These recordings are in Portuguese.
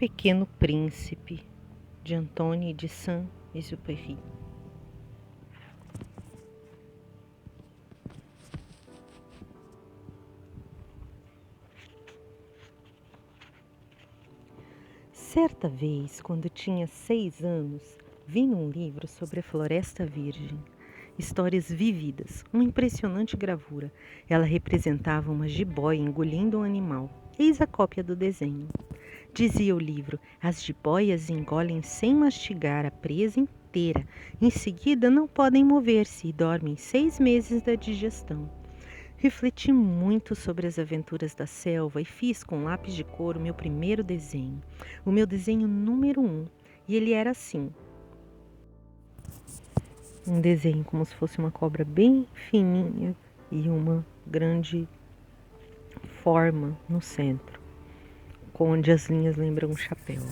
Pequeno Príncipe, de Antoine de Saint-Exupéry. Certa vez, quando tinha 6 anos, vi num livro sobre a Floresta Virgem histórias vividas, uma impressionante gravura. Ela representava uma jiboia engolindo um animal. Eis a cópia do desenho. Dizia o livro: as jiboias engolem sem mastigar a presa inteira. Em seguida, não podem mover-se e dormem 6 meses da digestão. Refleti muito sobre as aventuras da selva e fiz com lápis de cor o meu primeiro desenho, o meu desenho número 1, e ele era assim. Um desenho como se fosse uma cobra bem fininha e uma grande forma no centro, onde as linhas lembram um chapéu.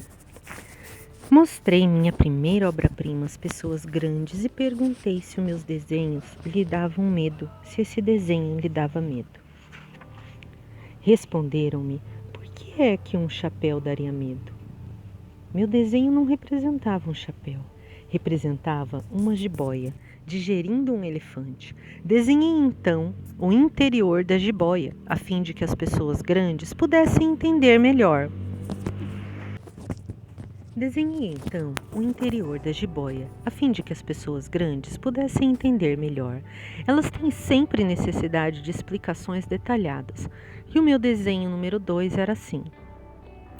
Mostrei minha primeira obra-prima às pessoas grandes e perguntei se os meus desenhos lhe davam medo, se esse desenho lhe dava medo. Responderam-me: por que é que um chapéu daria medo? Meu desenho não representava um chapéu, representava uma jiboia digerindo um elefante. Desenhei então o interior da jiboia, a fim de que as pessoas grandes pudessem entender melhor. Desenhei então o interior da jiboia, a fim de que as pessoas grandes pudessem entender melhor. Elas têm sempre necessidade de explicações detalhadas, e o meu desenho número 2 era assim.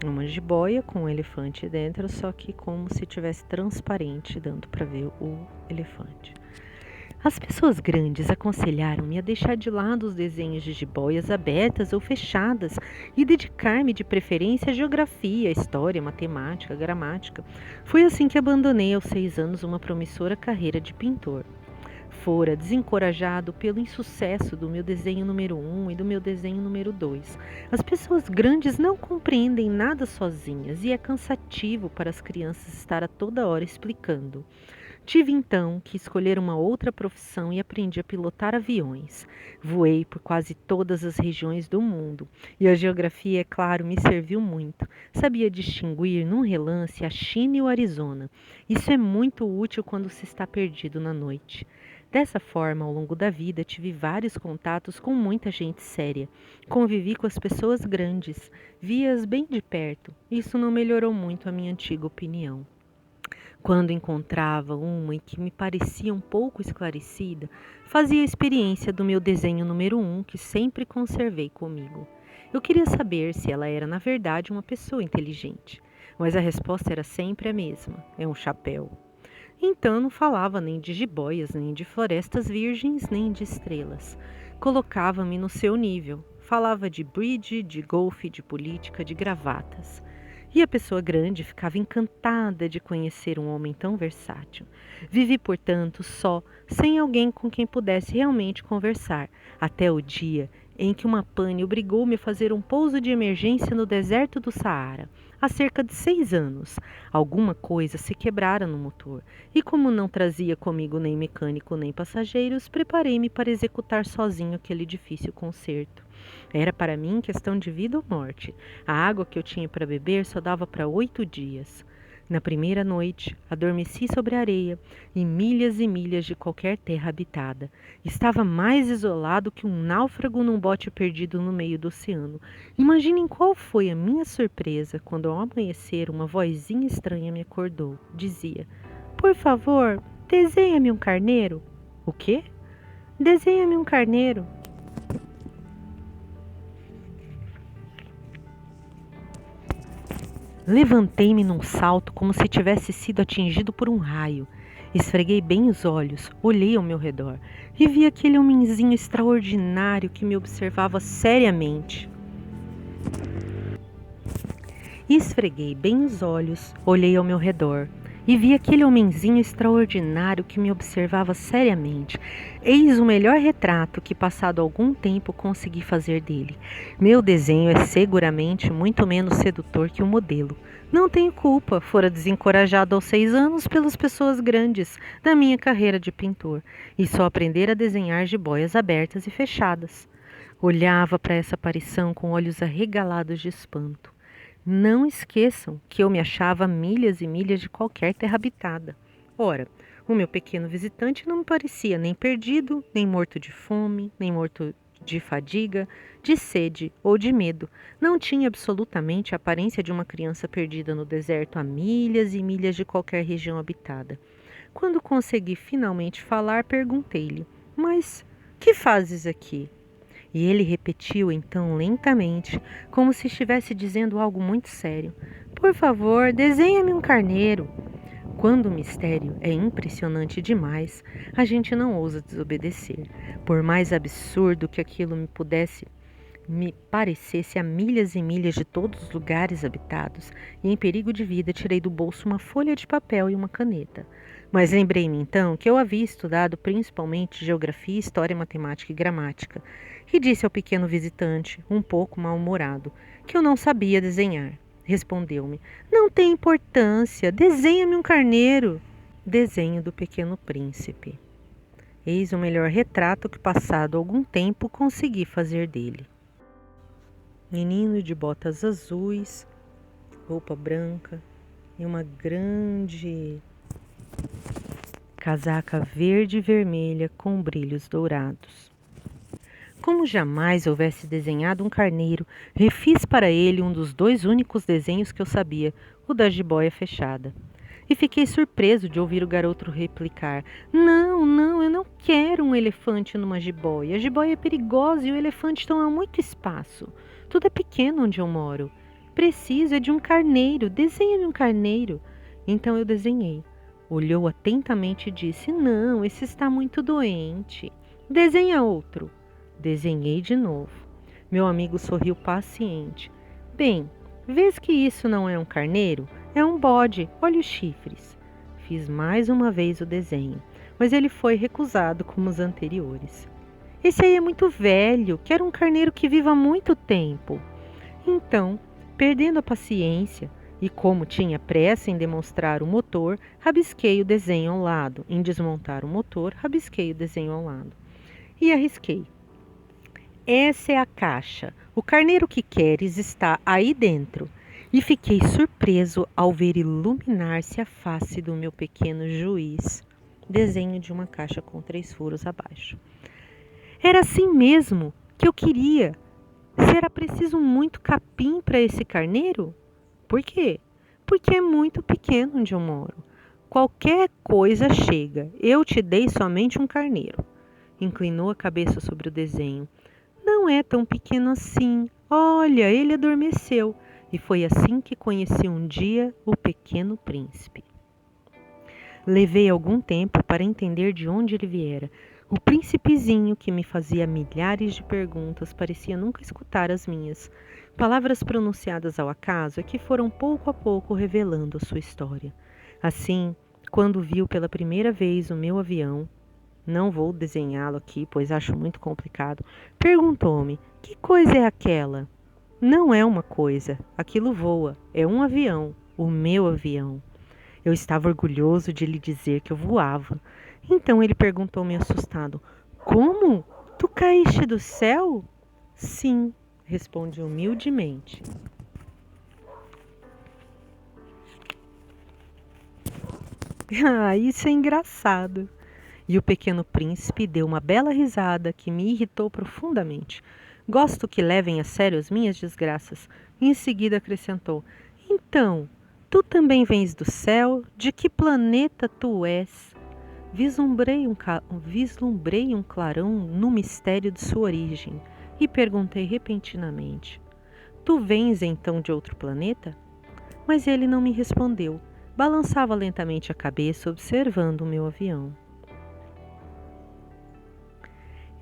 Uma jiboia com um elefante dentro, só que como se tivesse transparente, dando para ver o elefante. As pessoas grandes aconselharam-me a deixar de lado os desenhos de jiboias abertas ou fechadas e dedicar-me de preferência à geografia, história, matemática, gramática. Foi assim que abandonei aos 6 anos uma promissora carreira de pintor. Fora desencorajado pelo insucesso do meu desenho número 1 e do meu desenho número 2. As pessoas grandes não compreendem nada sozinhas e é cansativo para as crianças estar a toda hora explicando. Tive então que escolher uma outra profissão e aprendi a pilotar aviões. Voei por quase todas as regiões do mundo e a geografia, é claro, me serviu muito. Sabia distinguir num relance a China e o Arizona. Isso é muito útil quando se está perdido na noite. Dessa forma, ao longo da vida, tive vários contatos com muita gente séria. Convivi com as pessoas grandes, vi-as bem de perto. Isso não melhorou muito a minha antiga opinião. Quando encontrava uma em que me parecia um pouco esclarecida, fazia a experiência do meu desenho número 1, que sempre conservei comigo. Eu queria saber se ela era, na verdade, uma pessoa inteligente, mas a resposta era sempre a mesma: é um chapéu. Então não falava nem de jiboias, nem de florestas virgens, nem de estrelas. Colocava-me no seu nível. Falava de bridge, de golfe, de política, de gravatas. E a pessoa grande ficava encantada de conhecer um homem tão versátil. Vivi, portanto, só, sem alguém com quem pudesse realmente conversar, até o dia em que uma pane obrigou-me a fazer um pouso de emergência no deserto do Saara. Há cerca de 6 anos, alguma coisa se quebrara no motor, e como não trazia comigo nem mecânico nem passageiros, preparei-me para executar sozinho aquele difícil conserto. Era para mim questão de vida ou morte. A água que eu tinha para beber só dava para 8 dias. Na primeira noite, adormeci sobre a areia, e milhas de qualquer terra habitada. Estava mais isolado que um náufrago num bote perdido no meio do oceano. Imaginem qual foi a minha surpresa quando, ao amanhecer, uma vozinha estranha me acordou. Dizia: por favor, desenha-me um carneiro. O quê? Desenha-me um carneiro. Levantei-me num salto como se tivesse sido atingido por um raio. Esfreguei bem os olhos, olhei ao meu redor e vi aquele homenzinho extraordinário que me observava seriamente. Esfreguei bem os olhos, olhei ao meu redor e vi aquele homenzinho extraordinário que me observava seriamente. Eis o melhor retrato que, passado algum tempo, consegui fazer dele. Meu desenho é seguramente muito menos sedutor que o modelo. Não tenho culpa, fora desencorajado aos 6 anos pelas pessoas grandes da minha carreira de pintor, e só aprender a desenhar jiboias abertas e fechadas. Olhava para essa aparição com olhos arregalados de espanto. Não esqueçam que eu me achava a milhas e milhas de qualquer terra habitada. Ora, o meu pequeno visitante não me parecia nem perdido, nem morto de fome, nem morto de fadiga, de sede ou de medo. Não tinha absolutamente a aparência de uma criança perdida no deserto a milhas e milhas de qualquer região habitada. Quando consegui finalmente falar, perguntei-lhe: Mas que fazes aqui? E ele repetiu então lentamente, como se estivesse dizendo algo muito sério: Por favor, desenha-me um carneiro. Quando o mistério é impressionante demais, a gente não ousa desobedecer. Por mais absurdo que aquilo me parecesse a milhas e milhas de todos os lugares habitados, e em perigo de vida tirei do bolso uma folha de papel e uma caneta. Mas lembrei-me então que eu havia estudado principalmente geografia, história, matemática e gramática, e disse ao pequeno visitante, um pouco mal-humorado, que eu não sabia desenhar. Respondeu-me: Não tem importância, desenha-me um carneiro. Desenho do Pequeno Príncipe. Eis o melhor retrato que, passado algum tempo, consegui fazer dele. Menino de botas azuis, roupa branca e uma grande casaca verde e vermelha com brilhos dourados. Como jamais houvesse desenhado um carneiro, refiz para ele um dos 2 únicos desenhos que eu sabia, o da jiboia fechada. E fiquei surpreso de ouvir o garoto replicar: Não, não, eu não quero um elefante numa jiboia. A jiboia é perigosa e o elefante toma muito espaço. Tudo é pequeno onde eu moro. Preciso é de um carneiro. Desenha-me um carneiro. Então eu desenhei. Olhou atentamente e disse: Não, esse está muito doente. Desenha outro. Desenhei de novo. Meu amigo sorriu paciente. Bem, vês que isso não é um carneiro? É um bode, olha os chifres. Fiz mais uma vez o desenho, mas ele foi recusado como os anteriores. Esse aí é muito velho, quero um carneiro que viva há muito tempo. Então, perdendo a paciência, e como tinha pressa em demonstrar o motor, rabisquei o desenho ao lado. Em desmontar o motor, rabisquei o desenho ao lado. E arrisquei. Essa é a caixa. O carneiro que queres está aí dentro. E fiquei surpreso ao ver iluminar-se a face do meu pequeno juiz. Desenho de uma caixa com 3 furos abaixo. Era assim mesmo que eu queria. Será preciso muito capim para esse carneiro? Por quê? Porque é muito pequeno onde eu moro. Qualquer coisa chega. Eu te dei somente um carneiro. Inclinou a cabeça sobre o desenho. Não é tão pequeno assim. Olha, ele adormeceu. E foi assim que conheci um dia o Pequeno Príncipe. Levei algum tempo para entender de onde ele viera. O príncipezinho, que me fazia milhares de perguntas, parecia nunca escutar as minhas. Palavras pronunciadas ao acaso é que foram pouco a pouco revelando a sua história. Assim, quando viu pela primeira vez o meu avião, não vou desenhá-lo aqui, pois acho muito complicado, perguntou-me: que coisa é aquela? Não é uma coisa, aquilo voa, é um avião, o meu avião. Eu estava orgulhoso de lhe dizer que eu voava. Então ele perguntou-me assustado: Como? Tu caíste do céu? Sim, respondi humildemente. Ah, isso é engraçado. E o Pequeno Príncipe deu uma bela risada que me irritou profundamente. Gosto que levem a sério as minhas desgraças. E em seguida acrescentou: Então, tu também vens do céu? De que planeta tu és? Vislumbrei um clarão no mistério de sua origem e perguntei repentinamente: Tu vens então de outro planeta? Mas ele não me respondeu. Balançava lentamente a cabeça, observando o meu avião.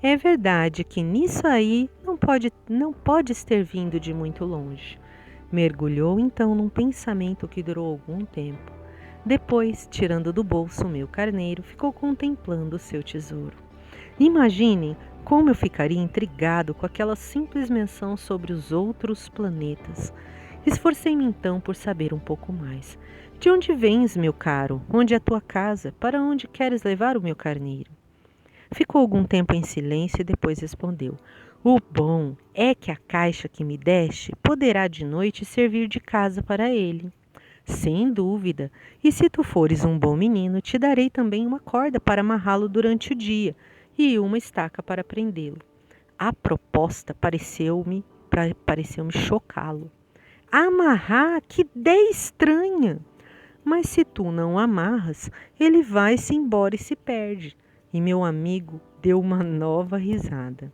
É verdade que nisso aí não podes ter vindo de muito longe. Mergulhou então num pensamento que durou algum tempo. Depois, tirando do bolso o meu carneiro, ficou contemplando o seu tesouro. Imaginem como eu ficaria intrigado com aquela simples menção sobre os outros planetas. Esforcei-me então por saber um pouco mais. De onde vens, meu caro? Onde é a tua casa? Para onde queres levar o meu carneiro? Ficou algum tempo em silêncio e depois respondeu: O bom é que a caixa que me deste poderá de noite servir de casa para ele. Sem dúvida, e se tu fores um bom menino, te darei também uma corda para amarrá-lo durante o dia e uma estaca para prendê-lo. A proposta pareceu-me chocá-lo. Amarrar? Que ideia estranha! Mas se tu não o amarras, ele vai-se embora e se perde. E meu amigo deu uma nova risada.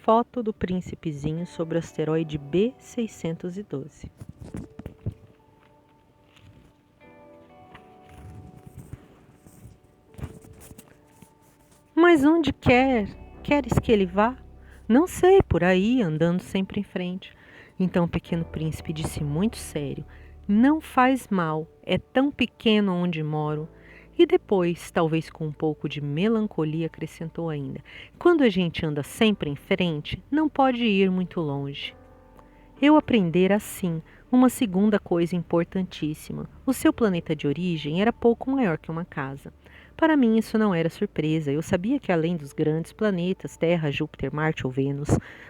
Foto do príncipezinho sobre o asteroide B612. Mas onde queres que ele vá? Não sei, por aí, andando sempre em frente. Então o pequeno príncipe disse muito sério: Não faz mal, é tão pequeno onde moro. E depois, talvez com um pouco de melancolia, acrescentou ainda: Quando a gente anda sempre em frente, não pode ir muito longe. Eu aprendera assim uma segunda coisa importantíssima. O seu planeta de origem era pouco maior que uma casa. Para mim isso não era surpresa. Eu sabia que além dos grandes planetas, Terra, Júpiter, Marte ou Vênus,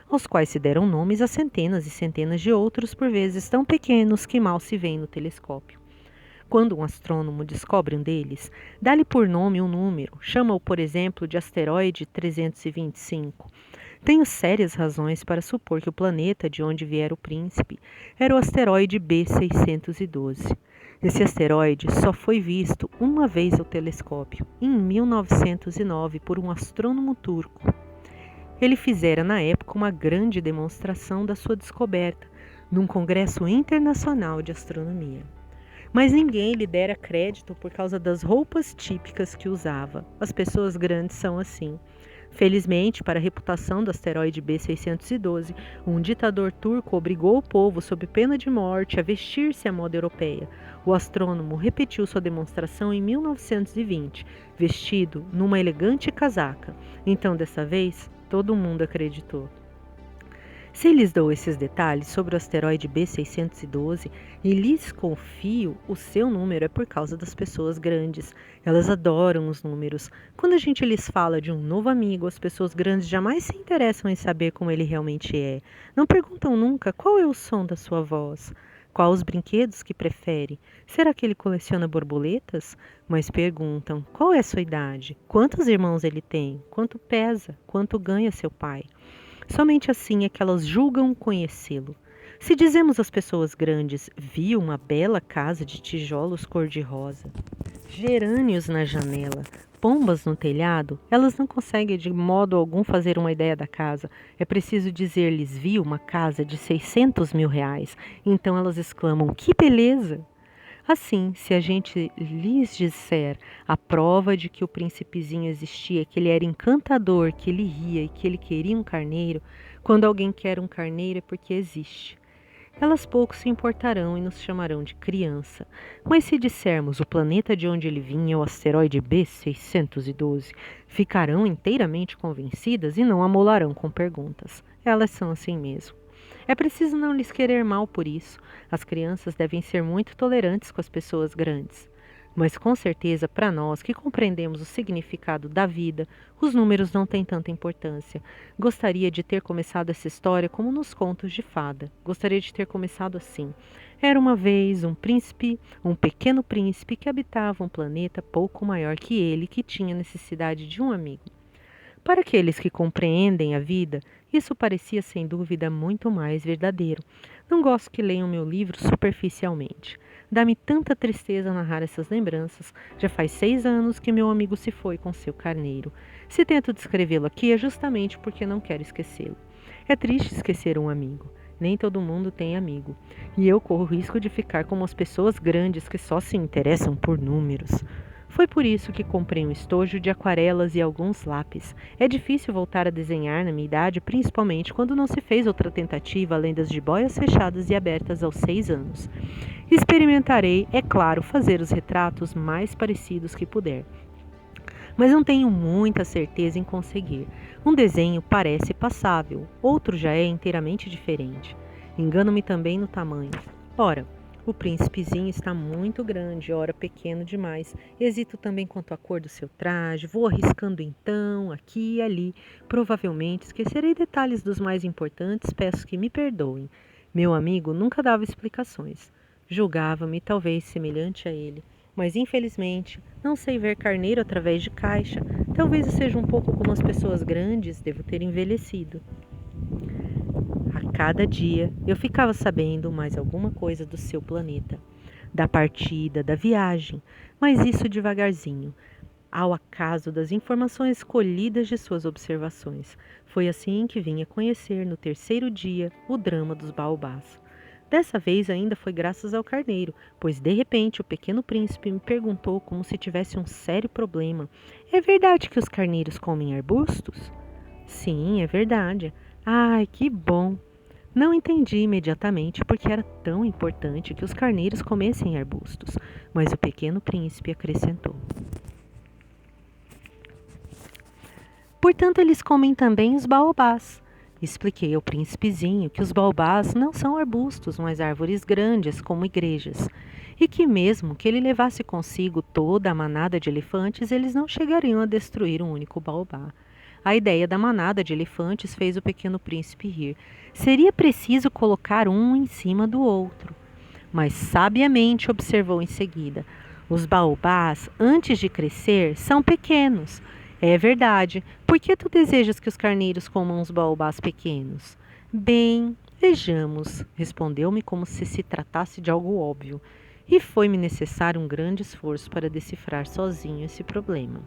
aos quais se deram nomes a centenas e centenas de outros, por vezes tão pequenos que mal se veem no telescópio. Quando um astrônomo descobre um deles, dá-lhe por nome um número, chama-o, por exemplo, de asteroide 325. Tenho sérias razões para supor que o planeta de onde viera o príncipe era o asteroide B612. Esse asteroide só foi visto uma vez ao telescópio, em 1909, por um astrônomo turco. Ele fizera na época uma grande demonstração da sua descoberta, num congresso internacional de astronomia. Mas ninguém lhe dera crédito por causa das roupas típicas que usava. As pessoas grandes são assim. Felizmente, para a reputação do asteroide B612, um ditador turco obrigou o povo, sob pena de morte, a vestir-se à moda europeia. O astrônomo repetiu sua demonstração em 1920, vestido numa elegante casaca. Então, dessa vez, todo mundo acreditou. Se lhes dou esses detalhes sobre o asteroide B612 e lhes confio o seu número, é por causa das pessoas grandes. Elas adoram os números. Quando a gente lhes fala de um novo amigo, as pessoas grandes jamais se interessam em saber como ele realmente é. Não perguntam nunca qual é o som da sua voz, qual os brinquedos que prefere. Será que ele coleciona borboletas? Mas perguntam qual é a sua idade, quantos irmãos ele tem, quanto pesa, quanto ganha seu pai. Somente assim é que elas julgam conhecê-lo. Se dizemos às pessoas grandes, vi uma bela casa de tijolos cor-de-rosa, gerânios na janela, pombas no telhado, elas não conseguem de modo algum fazer uma ideia da casa. É preciso dizer-lhes, vi uma casa de 600 mil reais. Então elas exclamam, que beleza! Assim, se a gente lhes disser a prova de que o príncipezinho existia, que ele era encantador, que ele ria e que ele queria um carneiro, quando alguém quer um carneiro é porque existe. Elas pouco se importarão e nos chamarão de criança. Mas se dissermos o planeta de onde ele vinha é o asteroide B612, ficarão inteiramente convencidas e não amolarão com perguntas. Elas são assim mesmo. É preciso não lhes querer mal por isso. As crianças devem ser muito tolerantes com as pessoas grandes. Mas com certeza, para nós que compreendemos o significado da vida, os números não têm tanta importância. Gostaria de ter começado essa história como nos contos de fada. Gostaria de ter começado assim. Era uma vez um príncipe, um pequeno príncipe que habitava um planeta pouco maior que ele, que tinha necessidade de um amigo. Para aqueles que compreendem a vida, isso parecia sem dúvida muito mais verdadeiro. Não gosto que leiam meu livro superficialmente. Dá-me tanta tristeza narrar essas lembranças. Já faz 6 anos que meu amigo se foi com seu carneiro. Se tento descrevê-lo aqui é justamente porque não quero esquecê-lo. É triste esquecer um amigo. Nem todo mundo tem amigo. E eu corro o risco de ficar como as pessoas grandes que só se interessam por números. Foi por isso que comprei um estojo de aquarelas e alguns lápis. É difícil voltar a desenhar na minha idade, principalmente quando não se fez outra tentativa além das jiboias fechadas e abertas aos 6 anos. Experimentarei, é claro, fazer os retratos mais parecidos que puder. Mas não tenho muita certeza em conseguir. Um desenho parece passável, outro já é inteiramente diferente. Engano-me também no tamanho. Ora, O príncipezinho está muito grande, ora pequeno demais. Hesito também quanto à cor do seu traje, vou arriscando então, aqui e ali. Provavelmente esquecerei detalhes dos mais importantes, peço que me perdoem. Meu amigo nunca dava explicações. Julgava-me talvez semelhante a ele. Mas infelizmente, não sei ver carneiro através de caixa. Talvez eu seja um pouco como as pessoas grandes, devo ter envelhecido. A cada dia eu ficava sabendo mais alguma coisa do seu planeta, da partida, da viagem, mas isso devagarzinho, ao acaso das informações colhidas de suas observações. Foi assim que vim a conhecer no terceiro dia o drama dos baobás. Dessa vez ainda foi graças ao carneiro, pois de repente o pequeno príncipe me perguntou como se tivesse um sério problema. É verdade que os carneiros comem arbustos? Sim, é verdade. Ai, que bom! Não entendi imediatamente porque era tão importante que os carneiros comessem arbustos, mas o pequeno príncipe acrescentou. Portanto, eles comem também os baobás. Expliquei ao príncipezinho que os baobás não são arbustos, mas árvores grandes, como igrejas, e que mesmo que ele levasse consigo toda a manada de elefantes, eles não chegariam a destruir um único baobá. A ideia da manada de elefantes fez o pequeno príncipe rir. Seria preciso colocar um em cima do outro. Mas sabiamente observou em seguida: os baobás, antes de crescer, são pequenos. É verdade. Por que tu desejas que os carneiros comam os baobás pequenos? Bem, vejamos, respondeu-me como se tratasse de algo óbvio. E foi-me necessário um grande esforço para decifrar sozinho esse problema.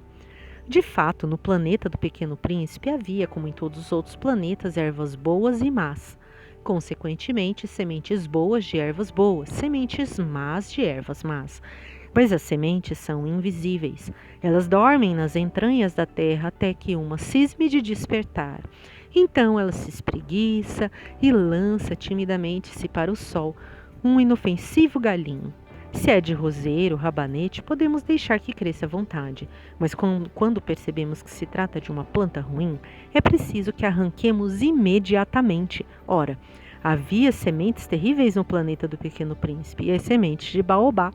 De fato, no planeta do Pequeno Príncipe havia, como em todos os outros planetas, ervas boas e más. Consequentemente, sementes boas de ervas boas, sementes más de ervas más. Mas as sementes são invisíveis. Elas dormem nas entranhas da terra até que uma cisme de despertar. Então ela se espreguiça e lança timidamente-se para o sol, um inofensivo galinho. Se é de roseiro, rabanete, podemos deixar que cresça à vontade, mas quando percebemos que se trata de uma planta ruim, é preciso que arranquemos imediatamente. Ora, havia sementes terríveis no planeta do Pequeno Príncipe e as sementes de baobá.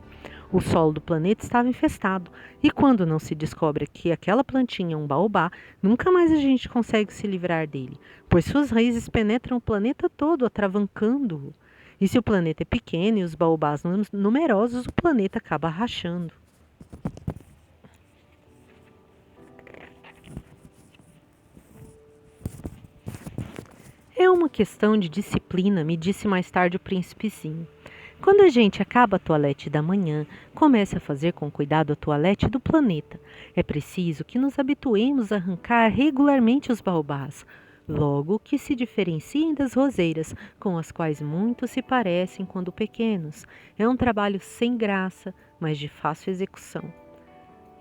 O solo do planeta estava infestado, e quando não se descobre que aquela plantinha é um baobá, nunca mais a gente consegue se livrar dele, pois suas raízes penetram o planeta todo, atravancando-o. E se o planeta é pequeno e os baobás numerosos, o planeta acaba rachando. É uma questão de disciplina, me disse mais tarde o príncipezinho. Quando a gente acaba a toalete da manhã, comece a fazer com cuidado a toalete do planeta. É preciso que nos habituemos a arrancar regularmente os baobás, logo que se diferenciem das roseiras, com as quais muitos se parecem quando pequenos. É um trabalho sem graça, mas de fácil execução.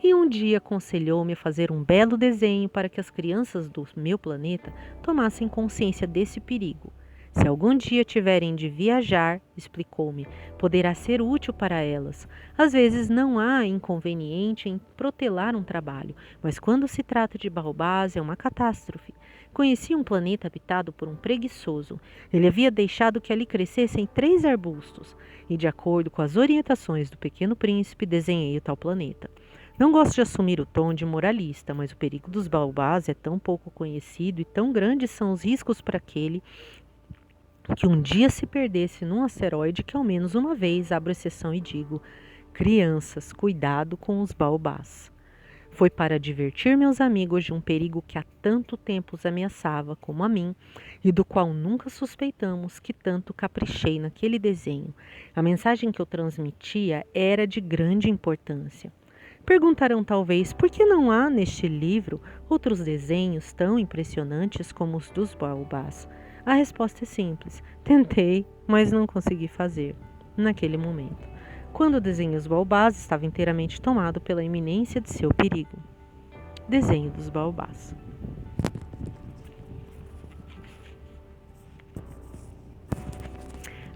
E um dia aconselhou-me a fazer um belo desenho para que as crianças do meu planeta tomassem consciência desse perigo. Se algum dia tiverem de viajar, explicou-me, poderá ser útil para elas. Às vezes não há inconveniente em protelar um trabalho, mas quando se trata de baobás é uma catástrofe. Conheci um planeta habitado por um preguiçoso. Ele havia deixado que ali crescessem 3 arbustos, e de acordo com as orientações do Pequeno Príncipe, desenhei o tal planeta. Não gosto de assumir o tom de moralista, mas o perigo dos baobás é tão pouco conhecido e tão grandes são os riscos para aquele que um dia se perdesse num asteroide que ao menos uma vez abro exceção e digo: crianças, cuidado com os baobás. Foi para advertir meus amigos de um perigo que há tanto tempo os ameaçava como a mim e do qual nunca suspeitamos que tanto caprichei naquele desenho. A mensagem que eu transmitia era de grande importância. Perguntarão talvez por que não há neste livro outros desenhos tão impressionantes como os dos baobás. A resposta é simples. Tentei, mas não consegui fazer naquele momento, quando o desenho dos baobás estava inteiramente tomado pela iminência de seu perigo. Desenho dos baobás.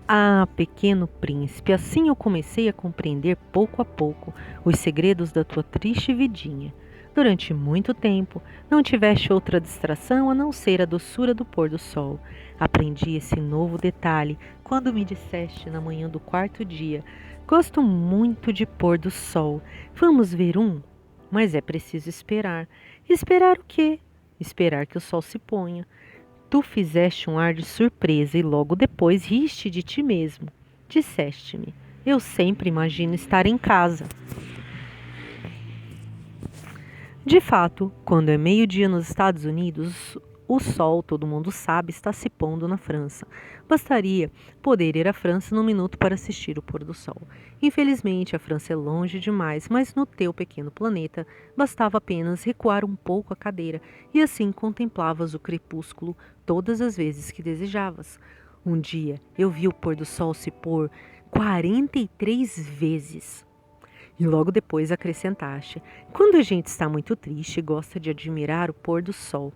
Ah, pequeno príncipe, assim eu comecei a compreender pouco a pouco os segredos da tua triste vidinha. Durante muito tempo, não tiveste outra distração a não ser a doçura do pôr do sol. Aprendi esse novo detalhe quando me disseste na manhã do quarto dia: gosto muito de pôr do sol. Vamos ver um? Mas é preciso esperar. Esperar o quê? Esperar que o sol se ponha. Tu fizeste um ar de surpresa e logo depois riste de ti mesmo. Disseste-me: eu sempre imagino estar em casa. De fato, quando é meio-dia nos Estados Unidos, o sol, todo mundo sabe, está se pondo na França. Bastaria poder ir à França num minuto para assistir o pôr do sol. Infelizmente, a França é longe demais, mas no teu pequeno planeta bastava apenas recuar um pouco a cadeira e assim contemplavas o crepúsculo todas as vezes que desejavas. Um dia eu vi o pôr do sol se pôr 43 vezes. E logo depois acrescentaste: quando a gente está muito triste, gosta de admirar o pôr do sol.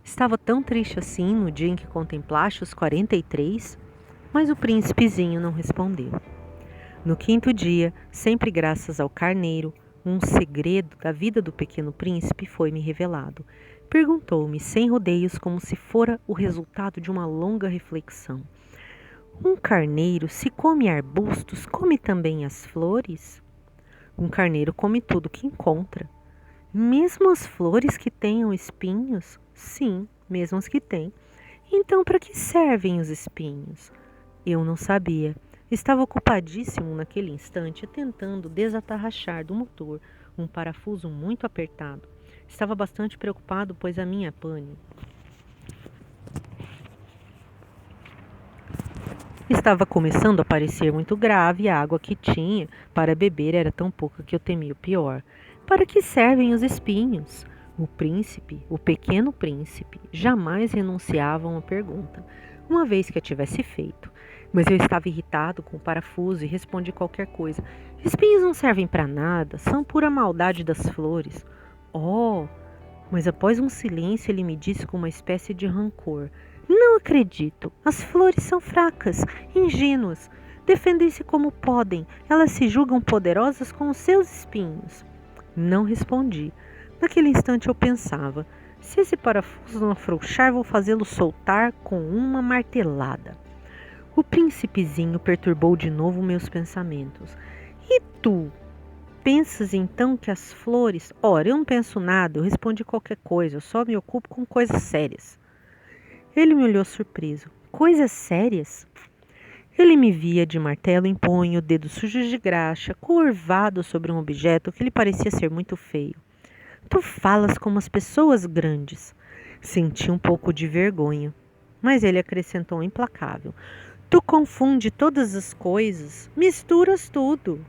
Estava tão triste assim no dia em que contemplaste os 43? Mas o príncipezinho não respondeu. No quinto dia, sempre graças ao carneiro, um segredo da vida do pequeno príncipe foi-me revelado. Perguntou-me sem rodeios, como se fora o resultado de uma longa reflexão: um carneiro, se come arbustos, come também as flores? Um carneiro come tudo que encontra. Mesmo as flores que tenham espinhos? Sim, mesmo as que têm. Então, para que servem os espinhos? Eu não sabia. Estava ocupadíssimo naquele instante tentando desatarrachar do motor um parafuso muito apertado. Estava bastante preocupado, pois a minha pane estava começando a parecer muito grave e a água que tinha para beber era tão pouca que eu temia o pior. Para que servem os espinhos? O príncipe, o pequeno príncipe, jamais renunciava a uma pergunta, uma vez que a tivesse feito. Mas eu estava irritado com o parafuso e respondi qualquer coisa. Espinhos não servem para nada, são pura maldade das flores. Oh! Mas após um silêncio ele me disse com uma espécie de rancor: não acredito. As flores são fracas, ingênuas. Defendem-se como podem. Elas se julgam poderosas com os seus espinhos. Não respondi. Naquele instante eu pensava: se esse parafuso não afrouxar, vou fazê-lo soltar com uma martelada. O príncipezinho perturbou de novo meus pensamentos. E tu? Pensas então que as flores... Ora, eu não penso nada, eu respondi qualquer coisa, eu só me ocupo com coisas sérias. Ele me olhou surpreso. Coisas sérias? Ele me via de martelo em punho, dedos sujos de graxa, curvado sobre um objeto que lhe parecia ser muito feio. Tu falas como as pessoas grandes. Senti um pouco de vergonha, mas ele acrescentou implacável: tu confunde todas as coisas, misturas tudo.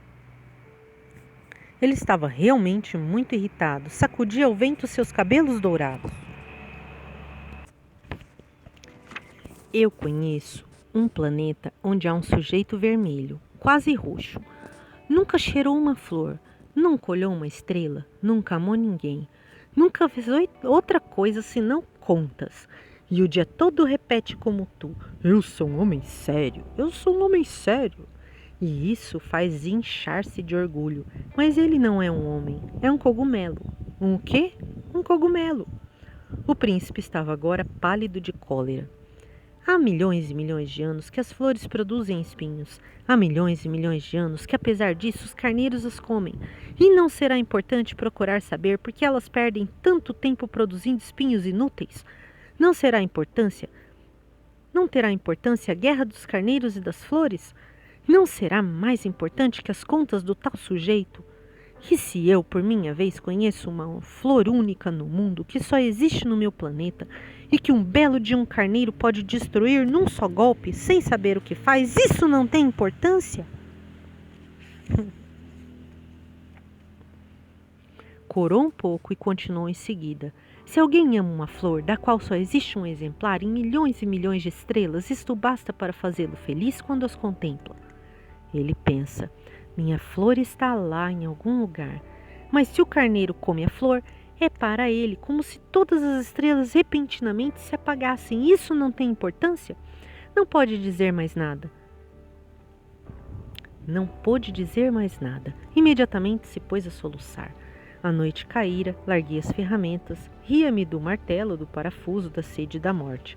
Ele estava realmente muito irritado, sacudia ao vento seus cabelos dourados. Eu conheço um planeta onde há um sujeito vermelho, quase roxo. Nunca cheirou uma flor, nunca olhou uma estrela, nunca amou ninguém. Nunca fez outra coisa senão contas. E o dia todo repete como tu: eu sou um homem sério, eu sou um homem sério. E isso faz inchar-se de orgulho. Mas ele não é um homem, é um cogumelo. Um quê? Um cogumelo. O príncipe estava agora pálido de cólera. Há milhões e milhões de anos que as flores produzem espinhos. Há milhões e milhões de anos que, apesar disso, os carneiros as comem. E não será importante procurar saber por que elas perdem tanto tempo produzindo espinhos inúteis? Não terá importância a guerra dos carneiros e das flores? Não será mais importante que as contas do tal sujeito? E se eu, por minha vez, conheço uma flor única no mundo que só existe no meu planeta e que um belo de um carneiro pode destruir num só golpe, sem saber o que faz, isso não tem importância? Corou um pouco e continuou em seguida: se alguém ama uma flor da qual só existe um exemplar em milhões e milhões de estrelas, isto basta para fazê-lo feliz quando as contempla. Ele pensa: minha flor está lá em algum lugar. Mas se o carneiro come a flor, é para ele como se todas as estrelas repentinamente se apagassem. Isso não tem importância? Não pode dizer mais nada. Não pôde dizer mais nada. Imediatamente se pôs a soluçar. A noite caíra, larguei as ferramentas, ria-me do martelo, do parafuso, da sede e da morte.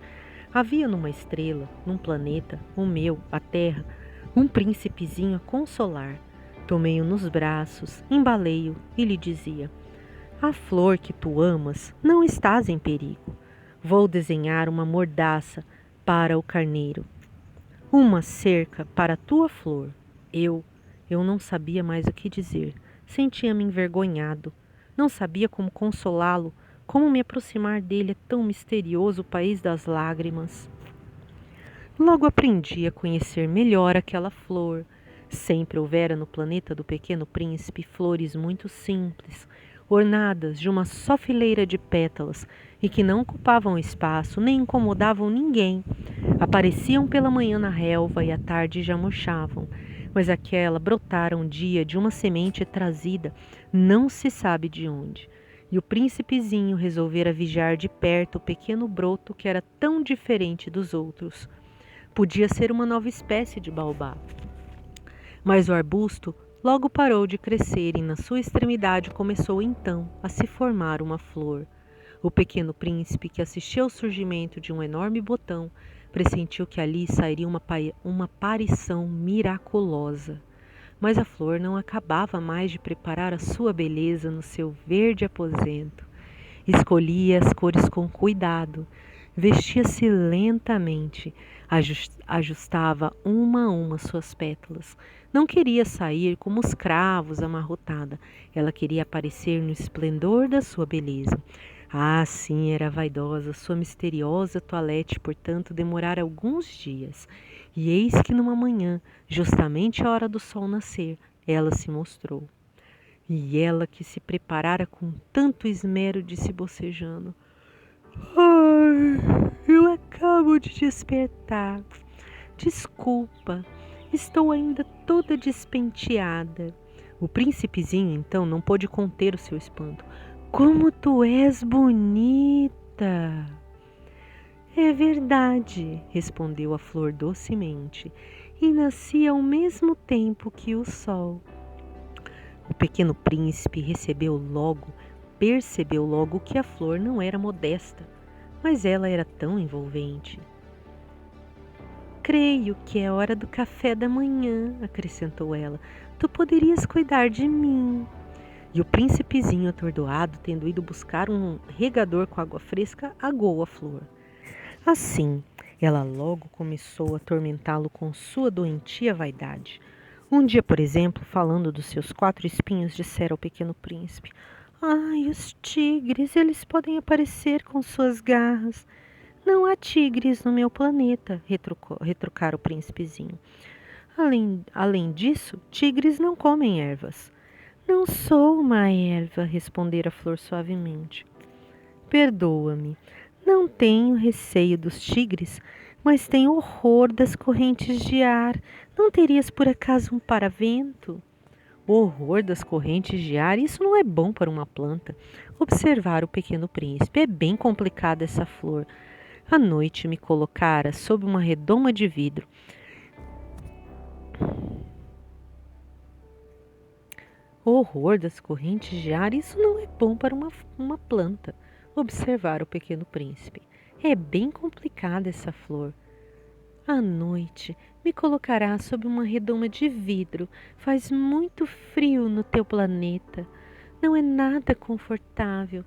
Havia numa estrela, num planeta, o meu, a Terra, um príncipezinho a consolar. Tomei-o nos braços, embalei-o e lhe dizia: a flor que tu amas não estás em perigo. Vou desenhar uma mordaça para o carneiro, uma cerca para a tua flor. Eu, eu não sabia mais o que dizer. Sentia-me envergonhado. Não sabia como consolá-lo, como me aproximar dele. É tão misterioso o país das lágrimas. Logo aprendi a conhecer melhor aquela flor. Sempre houvera no planeta do Pequeno Príncipe flores muito simples, ornadas de uma só fileira de pétalas e que não ocupavam espaço nem incomodavam ninguém. Apareciam pela manhã na relva e à tarde já murchavam, mas aquela brotara um dia de uma semente trazida não se sabe de onde. E o príncipezinho resolvera vigiar de perto o pequeno broto que era tão diferente dos outros. Podia ser uma nova espécie de baobá. Mas o arbusto logo parou de crescer e na sua extremidade começou então a se formar uma flor. O pequeno príncipe, que assistiu ao surgimento de um enorme botão, pressentiu que ali sairia uma aparição miraculosa. Mas a flor não acabava mais de preparar a sua beleza no seu verde aposento. Escolhia as cores com cuidado, vestia-se lentamente, ajustava uma a uma suas pétalas. Não queria sair como os cravos amarrotada. Ela queria aparecer no esplendor da sua beleza. Ah, sim, era vaidosa. Sua misteriosa toilette, portanto, demorara alguns dias. E eis que numa manhã, justamente à hora do sol nascer, ela se mostrou. E ela que se preparara com tanto esmero, disse bocejando: ai, eu acabo de despertar. Desculpa, estou ainda toda despenteada. O príncipezinho, então, não pôde conter o seu espanto. Como tu és bonita! É verdade, respondeu a flor docemente, e nasci ao mesmo tempo que o sol. O pequeno príncipe percebeu logo que a flor não era modesta, mas ela era tão envolvente. Creio que é hora do café da manhã, acrescentou ela. Tu poderias cuidar de mim. E o príncipezinho, atordoado, tendo ido buscar um regador com água fresca, aguou a flor. Assim, ela logo começou a atormentá-lo com sua doentia vaidade. Um dia, por exemplo, falando dos seus 4 espinhos, dissera ao pequeno príncipe: ai, os tigres, eles podem aparecer com suas garras. Não há tigres no meu planeta, retrucara o príncipezinho. Além disso, tigres não comem ervas. Não sou uma erva, respondera a flor suavemente. Perdoa-me, não tenho receio dos tigres, mas tenho horror das correntes de ar. Não terias por acaso um paravento? O horror das correntes de ar, isso não é bom para uma planta. Observar o pequeno príncipe, é bem complicada essa flor. À noite me colocara sob uma redoma de vidro. O horror das correntes de ar, isso não é bom para uma planta. Observar o pequeno príncipe. É bem complicada essa flor. À noite me colocará sob uma redoma de vidro. Faz muito frio no teu planeta. Não é nada confortável.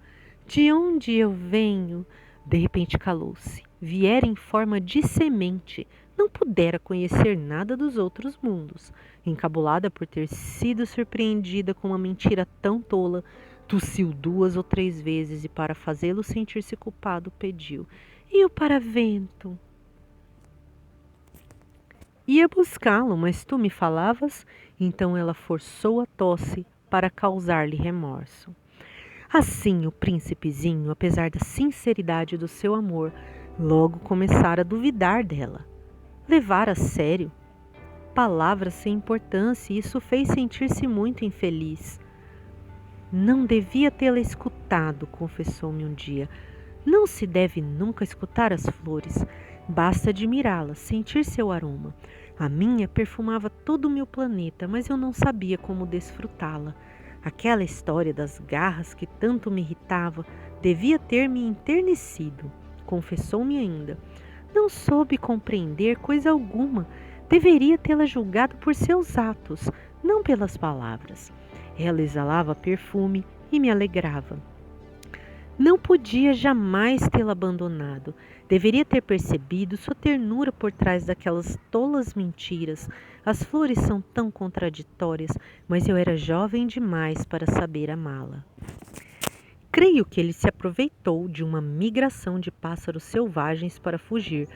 De onde eu venho? De repente calou-se. Viera em forma de semente. Não pudera conhecer nada dos outros mundos. Encabulada por ter sido surpreendida com uma mentira tão tola, tossiu 2 ou 3 vezes e, para fazê-lo sentir-se culpado, pediu: e o paravento? Ia buscá-lo, mas tu me falavas. Então ela forçou a tosse para causar-lhe remorso. Assim, o príncipezinho, apesar da sinceridade do seu amor, logo começara a duvidar dela. Levar a sério palavras sem importância, e isso fez sentir-se muito infeliz. Não devia tê-la escutado, confessou-me um dia. Não se deve nunca escutar as flores. Basta admirá-las, sentir seu aroma. A minha perfumava todo o meu planeta, mas eu não sabia como desfrutá-la. Aquela história das garras que tanto me irritava devia ter me enternecido, confessou-me ainda. Não soube compreender coisa alguma. Deveria tê-la julgado por seus atos, não pelas palavras. Ela exalava perfume e me alegrava. Não podia jamais tê-la abandonado. Deveria ter percebido sua ternura por trás daquelas tolas mentiras. As flores são tão contraditórias, mas eu era jovem demais para saber amá-la. Creio que ele se aproveitou de uma migração de pássaros selvagens para fugir.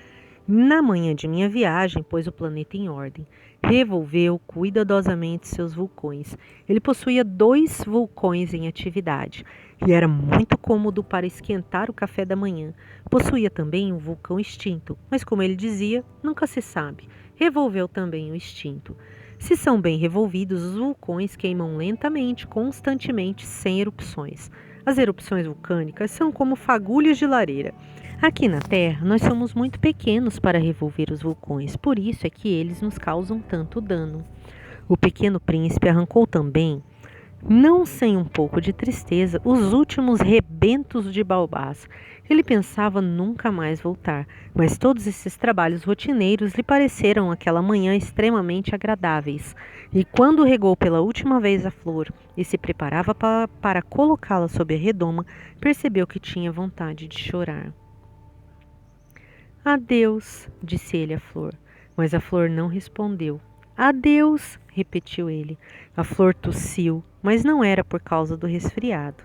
Na manhã de minha viagem, pôs o planeta em ordem. Revolveu cuidadosamente seus vulcões. Ele possuía 2 vulcões em atividade e era muito cômodo para esquentar o café da manhã. Possuía também um vulcão extinto, mas como ele dizia, nunca se sabe. Revolveu também o extinto. Se são bem revolvidos, os vulcões queimam lentamente, constantemente, sem erupções. As erupções vulcânicas são como fagulhas de lareira. Aqui na Terra, nós somos muito pequenos para revolver os vulcões, por isso é que eles nos causam tanto dano. O pequeno príncipe arrancou também, não sem um pouco de tristeza, os últimos rebentos de baobás. Ele pensava nunca mais voltar, mas todos esses trabalhos rotineiros lhe pareceram aquela manhã extremamente agradáveis. E quando regou pela última vez a flor e se preparava para colocá-la sob a redoma, percebeu que tinha vontade de chorar. Adeus, disse ele à flor, mas a flor não respondeu. Adeus, repetiu ele. A flor tossiu, mas não era por causa do resfriado.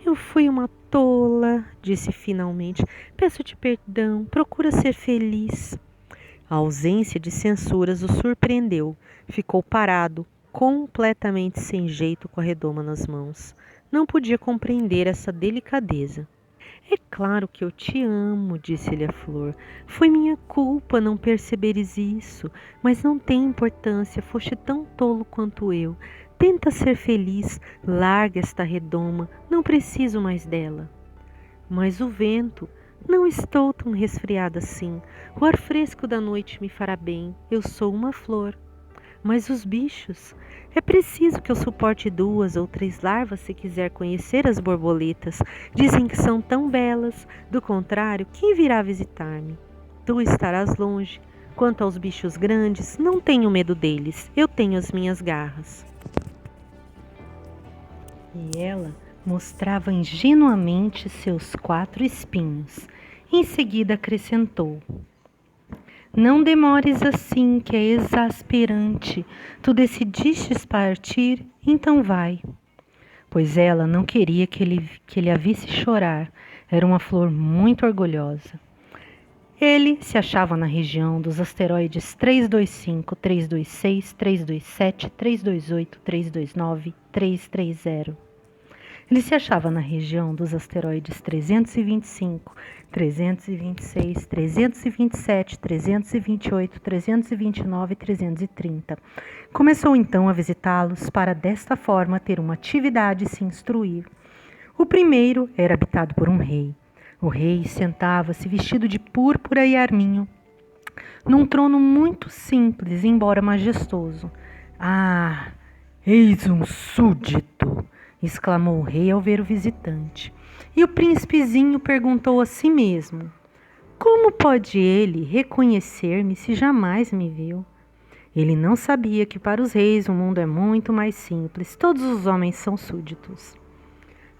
Eu fui uma tola, disse finalmente. Peço-te perdão, procura ser feliz. A ausência de censuras o surpreendeu. Ficou parado, completamente sem jeito, com a redoma nas mãos. Não podia compreender essa delicadeza. É claro que eu te amo, disse-lhe a flor. Foi minha culpa não perceberes isso, mas não tem importância, foste tão tolo quanto eu. Tenta ser feliz, larga esta redoma, não preciso mais dela. Mas o vento, não estou tão resfriada assim. O ar fresco da noite me fará bem, eu sou uma flor. Mas os bichos? É preciso que eu suporte 2 ou 3 larvas se quiser conhecer as borboletas. Dizem que são tão belas. Do contrário, quem virá visitar-me? Tu estarás longe. Quanto aos bichos grandes, não tenho medo deles. Eu tenho as minhas garras. E ela mostrava ingenuamente seus 4 espinhos. Em seguida acrescentou: Não demores assim, que é exasperante. Tu decidistes partir, então vai. Pois ela não queria que ele a visse chorar. Era uma flor muito orgulhosa. Ele se achava na região dos asteroides 325, 326, 327, 328, 329, 330. Ele se achava na região dos asteroides 325, 326, 327, 328, 329 e 330. Começou então a visitá-los para desta forma ter uma atividade e se instruir. O primeiro era habitado por um rei. O rei sentava-se vestido de púrpura e arminho, num trono muito simples, embora majestoso. Ah, eis um súdito! Exclamou o rei ao ver o visitante. E o príncipezinho perguntou a si mesmo: Como pode ele reconhecer-me se jamais me viu? Ele não sabia que para os reis o mundo é muito mais simples. Todos os homens são súditos.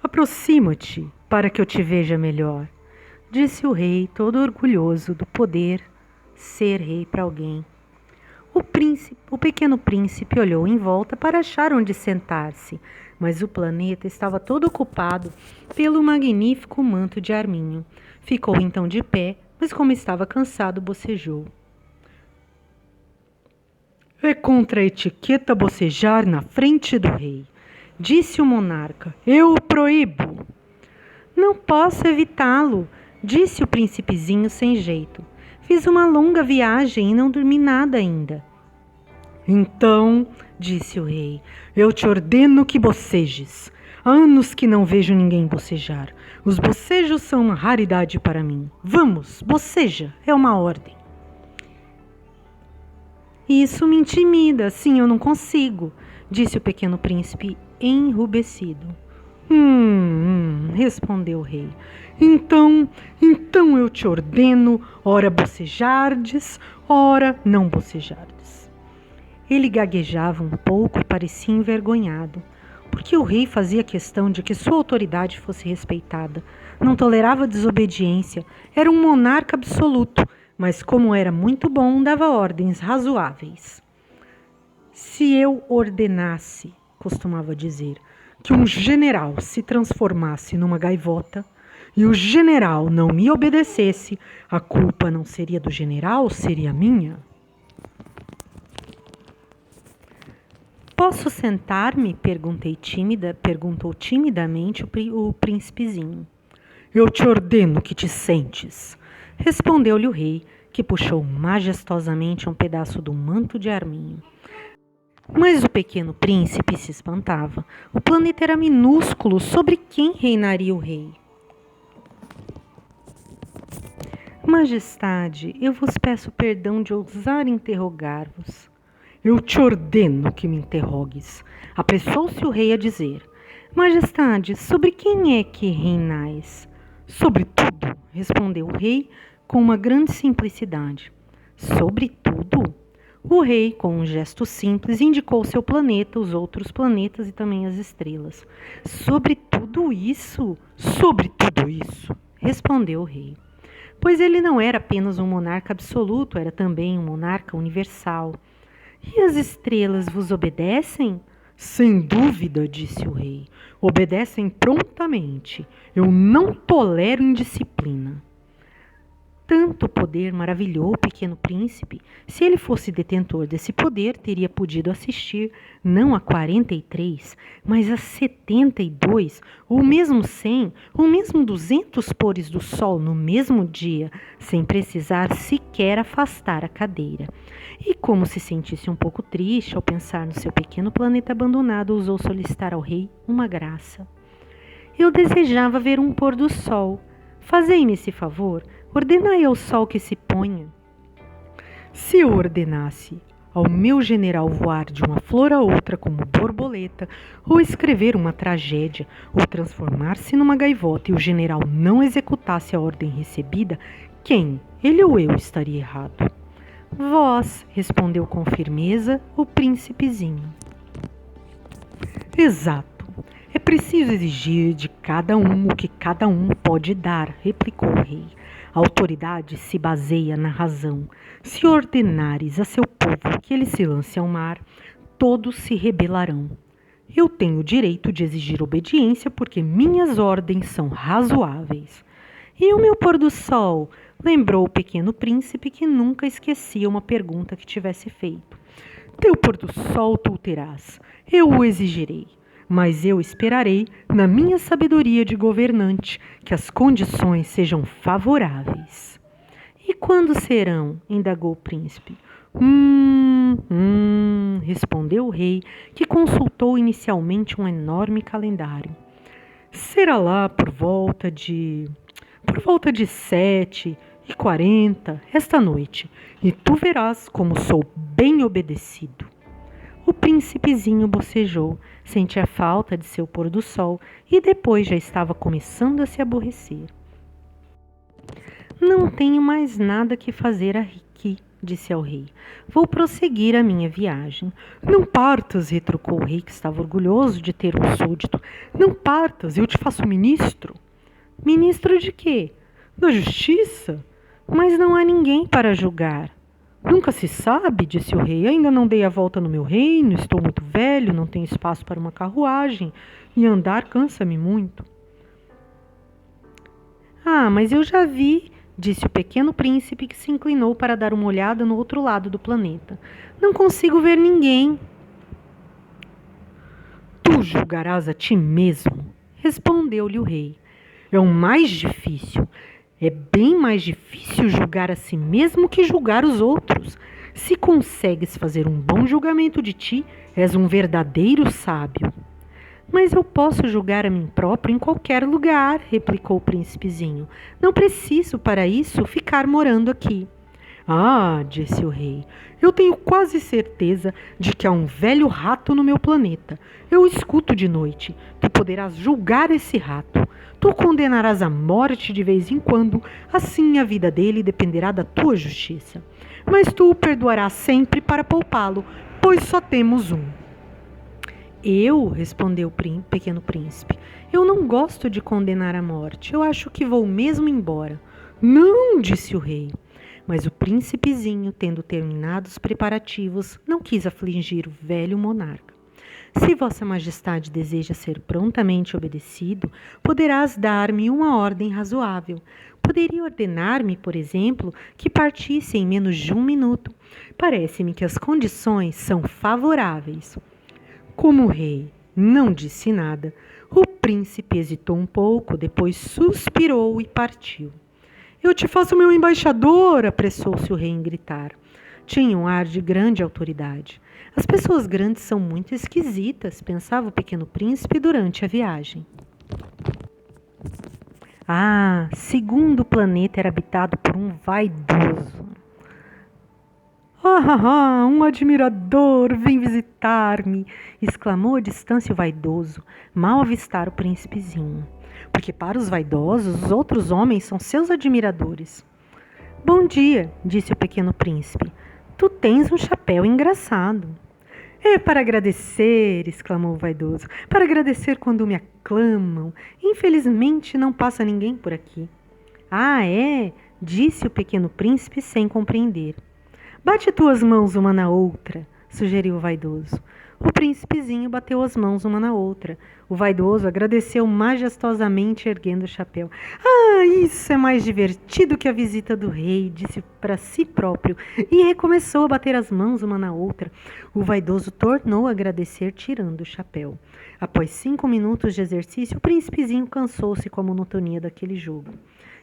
Aproxima-te para que eu te veja melhor, disse o rei, todo orgulhoso do poder ser rei para alguém. O pequeno príncipe olhou em volta para achar onde sentar-se, mas o planeta estava todo ocupado pelo magnífico manto de arminho. Ficou então de pé, mas como estava cansado, bocejou. É contra a etiqueta bocejar na frente do rei, disse o monarca. Eu o proíbo. Não posso evitá-lo, disse o príncipezinho sem jeito. Fiz uma longa viagem e não dormi nada ainda. Então, disse o rei, eu te ordeno que bocejes. Há anos que não vejo ninguém bocejar. Os bocejos são uma raridade para mim. Vamos, boceja, é uma ordem. Isso me intimida, assim eu não consigo, disse o pequeno príncipe enrubescido. Respondeu o rei. Então eu te ordeno, ora bocejardes, ora não bocejardes. Ele gaguejava um pouco e parecia envergonhado, porque o rei fazia questão de que sua autoridade fosse respeitada. Não tolerava desobediência, era um monarca absoluto, mas como era muito bom, dava ordens razoáveis. Se eu ordenasse, costumava dizer, que um general se transformasse numa gaivota e o general não me obedecesse, a culpa não seria do general, seria minha. Posso sentar-me? Perguntou timidamente o príncipezinho. Eu te ordeno que te sentes, respondeu-lhe o rei, que puxou majestosamente um pedaço do manto de arminho. Mas o pequeno príncipe se espantava. O planeta era minúsculo. Sobre quem reinaria o rei? Majestade, eu vos peço perdão de ousar interrogar-vos. Eu te ordeno que me interrogues. Apressou-se o rei a dizer. Majestade, sobre quem é que reinais? Sobre tudo, respondeu o rei com uma grande simplicidade. Sobre tudo? O rei, com um gesto simples, indicou seu planeta, os outros planetas e também as estrelas. Sobre tudo isso? Sobre tudo isso, respondeu o rei. Pois ele não era apenas um monarca absoluto, era também um monarca universal. E as estrelas vos obedecem? Sem dúvida, disse o rei. Obedecem prontamente. Eu não tolero indisciplina. Tanto poder maravilhou o pequeno príncipe. Se ele fosse detentor desse poder, teria podido assistir não a 43, mas a 72, ou mesmo 100, ou mesmo 200 pôres do sol no mesmo dia, sem precisar sequer afastar a cadeira. E como se sentisse um pouco triste ao pensar no seu pequeno planeta abandonado, ousou solicitar ao rei uma graça. Eu desejava ver um pôr do sol. Fazei-me esse favor. Ordenai ao sol que se ponha. Se eu ordenasse ao meu general voar de uma flor a outra como borboleta, ou escrever uma tragédia, ou transformar-se numa gaivota e o general não executasse a ordem recebida, quem, ele ou eu, estaria errado? Vós, respondeu com firmeza o príncipezinho. Exato. É preciso exigir de cada um o que cada um pode dar, replicou o rei. A autoridade se baseia na razão. Se ordenares a seu povo que ele se lance ao mar, todos se rebelarão. Eu tenho o direito de exigir obediência porque minhas ordens são razoáveis. E o meu pôr do sol? Lembrou o pequeno príncipe que nunca esquecia uma pergunta que tivesse feito. Teu pôr do sol tu terás. Eu o exigirei. Mas eu esperarei, na minha sabedoria de governante, que as condições sejam favoráveis. E quando serão? Indagou o príncipe. Respondeu o rei, que consultou inicialmente um enorme calendário. Será lá por volta de 7h40 esta noite, e tu verás como sou bem obedecido. O príncipezinho bocejou, sentia falta de seu pôr do sol e depois já estava começando a se aborrecer. Não tenho mais nada que fazer aqui, disse ao rei. Vou prosseguir a minha viagem. Não partas, retrucou o rei, que estava orgulhoso de ter um súdito. Não partas, eu te faço ministro. Ministro de quê? Da justiça? Mas não há ninguém para julgar. Nunca se sabe, disse o rei. Ainda não dei a volta no meu reino, estou muito velho, não tenho espaço para uma carruagem, e andar cansa-me muito. Ah, mas eu já vi, disse o pequeno príncipe, que se inclinou para dar uma olhada no outro lado do planeta. Não consigo ver ninguém. Tu julgarás a ti mesmo, respondeu-lhe o rei. É o mais difícil. É bem mais difícil julgar a si mesmo que julgar os outros. Se consegues fazer um bom julgamento de ti, és um verdadeiro sábio. Mas eu posso julgar a mim próprio em qualquer lugar, replicou o príncipezinho. Não preciso, para isso, ficar morando aqui. Ah, disse o rei, eu tenho quase certeza de que há um velho rato no meu planeta. Eu o escuto de noite. Tu poderás julgar esse rato. Tu o condenarás à morte de vez em quando, assim a vida dele dependerá da tua justiça. Mas tu o perdoarás sempre para poupá-lo, pois só temos um. Eu, respondeu o pequeno príncipe, eu não gosto de condenar à morte. Eu acho que vou mesmo embora. Não, disse o rei. Mas o príncipezinho, tendo terminado os preparativos, não quis afligir o velho monarca. Se Vossa Majestade deseja ser prontamente obedecido, poderás dar-me uma ordem razoável. Poderia ordenar-me, por exemplo, que partisse em menos de 1 minuto. Parece-me que as condições são favoráveis. Como o rei não disse nada, o príncipe hesitou um pouco, depois suspirou e partiu. Eu te faço meu embaixador, apressou-se o rei em gritar. Tinha um ar de grande autoridade. As pessoas grandes são muito esquisitas, pensava o pequeno príncipe durante a viagem. Ah, segundo planeta era habitado por um vaidoso. Um admirador vem visitar-me, exclamou a distância o vaidoso, mal avistar o príncipezinho. Porque para os vaidosos, os outros homens são seus admiradores. Bom dia, disse o pequeno príncipe. Tu tens um chapéu engraçado. É para agradecer, exclamou o vaidoso, para agradecer quando me aclamam. Infelizmente não passa ninguém por aqui. Ah, é? Disse o pequeno príncipe sem compreender. Bate tuas mãos uma na outra, sugeriu o vaidoso. O príncipezinho bateu as mãos uma na outra. O vaidoso agradeceu majestosamente, erguendo o chapéu. Ah, isso é mais divertido que a visita do rei, disse para si próprio, e recomeçou a bater as mãos uma na outra. O vaidoso tornou a agradecer, tirando o chapéu. Após 5 minutos de exercício, o príncipezinho cansou-se com a monotonia daquele jogo.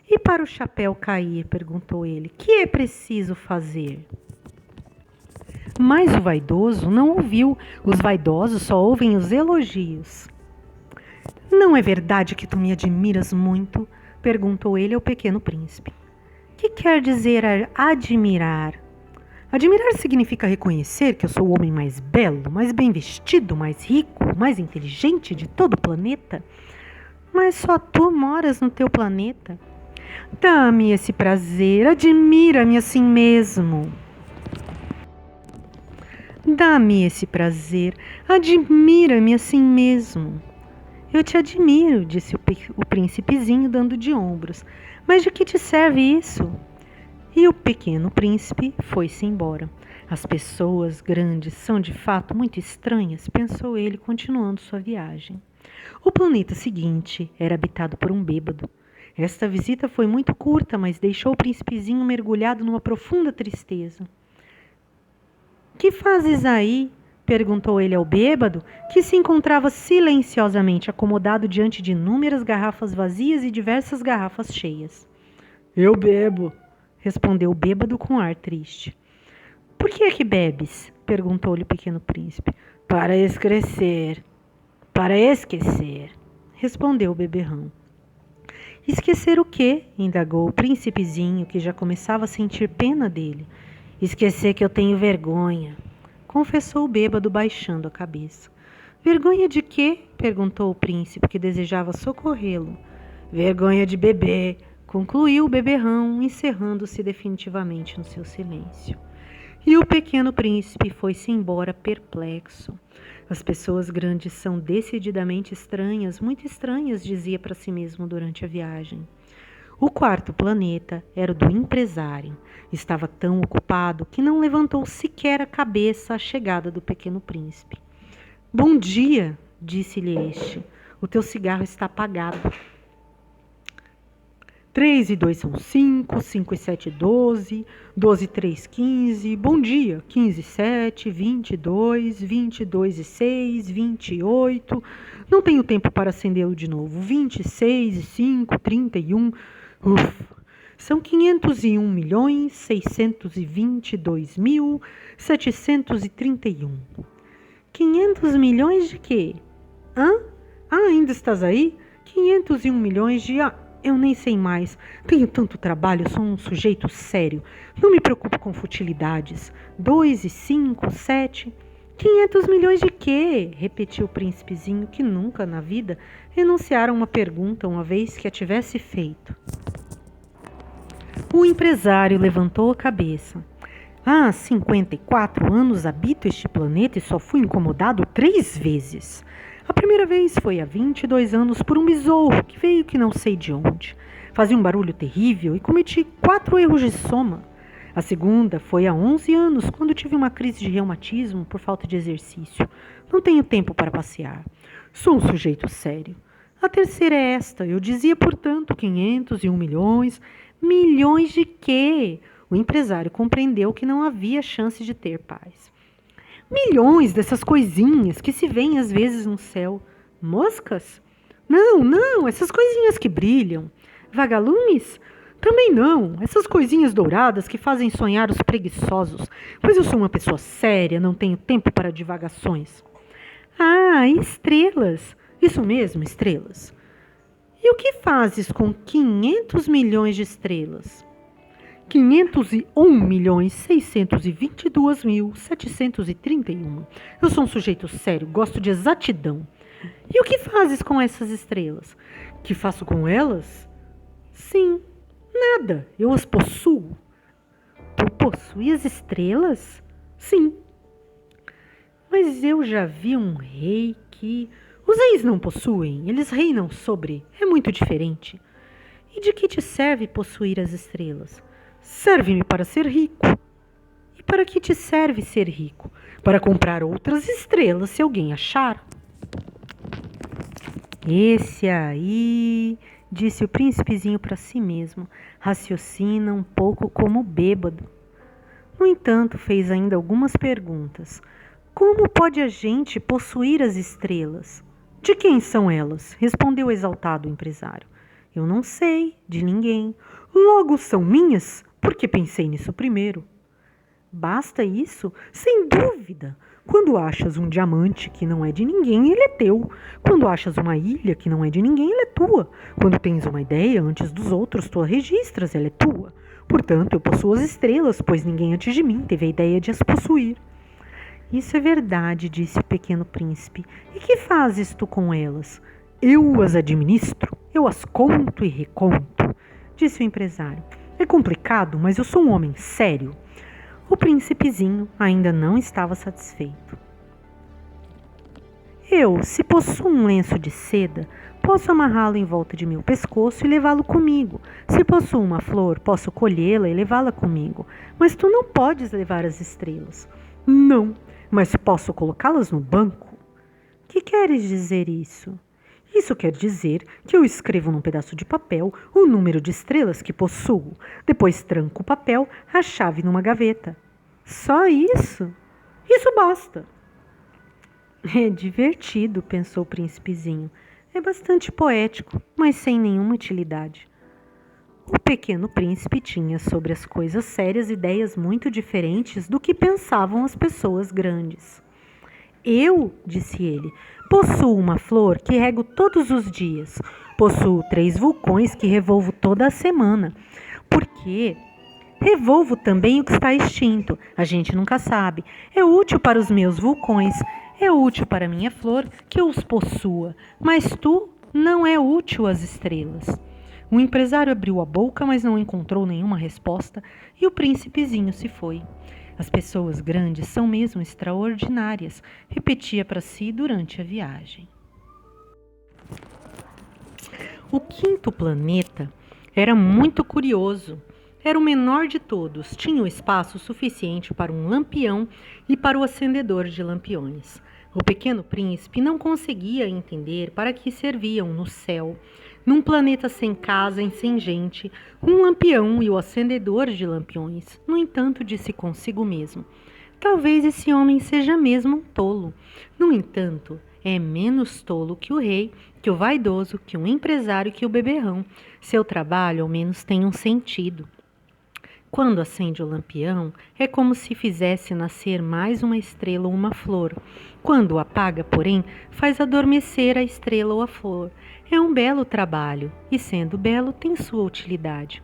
E para o chapéu cair, perguntou ele, que é preciso fazer? Mas o vaidoso não ouviu. Os vaidosos só ouvem os elogios. Não é verdade que tu me admiras muito? Perguntou ele ao pequeno príncipe. Que quer dizer admirar? Admirar significa reconhecer que eu sou o homem mais belo, mais bem vestido, mais rico, mais inteligente de todo o planeta. Mas só tu moras no teu planeta. Dá-me esse prazer, admira-me assim mesmo. Dá-me esse prazer, admira-me assim mesmo. Eu te admiro, disse o príncipezinho, dando de ombros. Mas de que te serve isso? E o pequeno príncipe foi-se embora. As pessoas grandes são de fato muito estranhas, pensou ele, continuando sua viagem. O planeta seguinte era habitado por um bêbado. Esta visita foi muito curta, mas deixou o príncipezinho mergulhado numa profunda tristeza. Que fazes aí? Perguntou ele ao bêbado, que se encontrava silenciosamente acomodado diante de inúmeras garrafas vazias e diversas garrafas cheias. Eu bebo, respondeu o bêbado com ar triste. Por que é que bebes? Perguntou-lhe o pequeno príncipe. Para esquecer, respondeu o beberrão. Esquecer o quê? Indagou o príncipezinho, que já começava a sentir pena dele. Esquecer que eu tenho vergonha, confessou o bêbado, baixando a cabeça. Vergonha de quê? Perguntou o príncipe, que desejava socorrê-lo. Vergonha de beber, concluiu o beberrão, encerrando-se definitivamente no seu silêncio. E o pequeno príncipe foi-se embora perplexo. As pessoas grandes são decididamente estranhas, muito estranhas, dizia para si mesmo durante a viagem. O quarto planeta era o do empresário. Estava tão ocupado que não levantou sequer a cabeça à chegada do pequeno príncipe. Bom dia, disse-lhe este. O teu cigarro está apagado. 3 e 2 são 5, 5 e 7, 12, 12 e 3, 15, bom dia, 15 e 7, 22, 22 e 6, 28, não tenho tempo para acendê-lo de novo, 26 e 5, 31, são 501.622.731. 500 milhões de quê? Hã? Ah, ainda estás aí? 501 milhões de... Eu nem sei mais. Tenho tanto trabalho, sou um sujeito sério. Não me preocupo com futilidades. 2 e 5, 7. 500 milhões de quê? Repetiu o príncipezinho, que nunca na vida renunciara a uma pergunta uma vez que a tivesse feito. O empresário levantou a cabeça. Há 54 anos habito este planeta e só fui incomodado 3 vezes. A primeira vez foi há 22 anos por um besouro que veio que não sei de onde. Fazia um barulho terrível e cometi 4 erros de soma. A segunda foi há 11 anos, quando tive uma crise de reumatismo por falta de exercício. Não tenho tempo para passear. Sou um sujeito sério. A terceira é esta. Eu dizia, portanto, 501 milhões. Milhões de quê? O empresário compreendeu que não havia chance de ter paz. Milhões dessas coisinhas que se veem às vezes no céu. Moscas? Não, essas coisinhas que brilham. Vagalumes? Também não, essas coisinhas douradas que fazem sonhar os preguiçosos. Mas eu sou uma pessoa séria, não tenho tempo para divagações. Ah, estrelas. Isso mesmo, estrelas. E o que fazes com 500 milhões de estrelas? 501.622.731. Eu sou um sujeito sério, gosto de exatidão. E o que fazes com essas estrelas? Que faço com elas? Sim, nada. Eu as possuo. Tu possuis estrelas? Sim. Mas eu já vi um rei que... Os reis não possuem, eles reinam sobre. É muito diferente. E de que te serve possuir as estrelas? Serve-me para ser rico. E para que te serve ser rico? Para comprar outras estrelas, se alguém achar. Esse aí, disse o príncipezinho para si mesmo, raciocina um pouco como bêbado. No entanto, fez ainda algumas perguntas. Como pode a gente possuir as estrelas? De quem são elas? Respondeu o exaltado empresário. Eu não sei, de ninguém. Logo são minhas? Porque pensei nisso primeiro. Basta isso? Sem dúvida. Quando achas um diamante que não é de ninguém, ele é teu. Quando achas uma ilha que não é de ninguém, ela é tua. Quando tens uma ideia antes dos outros, tu a registras, ela é tua. Portanto, eu possuo as estrelas, pois ninguém antes de mim teve a ideia de as possuir. Isso é verdade, disse o pequeno príncipe. E que fazes tu com elas? Eu as administro, eu as conto e reconto, disse o empresário. É complicado, mas eu sou um homem sério. O príncipezinho ainda não estava satisfeito. Eu, se possuo um lenço de seda, posso amarrá-lo em volta de meu pescoço e levá-lo comigo. Se possuo uma flor, posso colhê-la e levá-la comigo. Mas tu não podes levar as estrelas. Não, mas posso colocá-las no banco. Que queres dizer isso? Isso quer dizer que eu escrevo num pedaço de papel o número de estrelas que possuo. Depois tranco o papel, a chave numa gaveta. Só isso? Isso basta. É divertido, pensou o príncipezinho. É bastante poético, mas sem nenhuma utilidade. O pequeno príncipe tinha sobre as coisas sérias ideias muito diferentes do que pensavam as pessoas grandes. Eu, disse ele, possuo uma flor que rego todos os dias. Possuo 3 vulcões que revolvo toda a semana. Porque revolvo também o que está extinto. A gente nunca sabe. É útil para os meus vulcões. É útil para a minha flor que eu os possua. Mas tu não é útil às estrelas. O empresário abriu a boca, mas não encontrou nenhuma resposta, e o príncipezinho se foi. As pessoas grandes são mesmo extraordinárias, repetia para si durante a viagem. O 5º planeta era muito curioso. Era o menor de todos, tinha o espaço suficiente para um lampião e para o acendedor de lampiões. O pequeno príncipe não conseguia entender para que serviam no céu, num planeta sem casa e sem gente, um lampião e o acendedor de lampiões. No entanto, disse consigo mesmo, talvez esse homem seja mesmo um tolo. No entanto, é menos tolo que o rei, que o vaidoso, que um empresário, que o beberrão. Seu trabalho, ao menos, tem um sentido. Quando acende o lampião, é como se fizesse nascer mais uma estrela ou uma flor. Quando o apaga, porém, faz adormecer a estrela ou a flor. É um belo trabalho, e sendo belo, tem sua utilidade.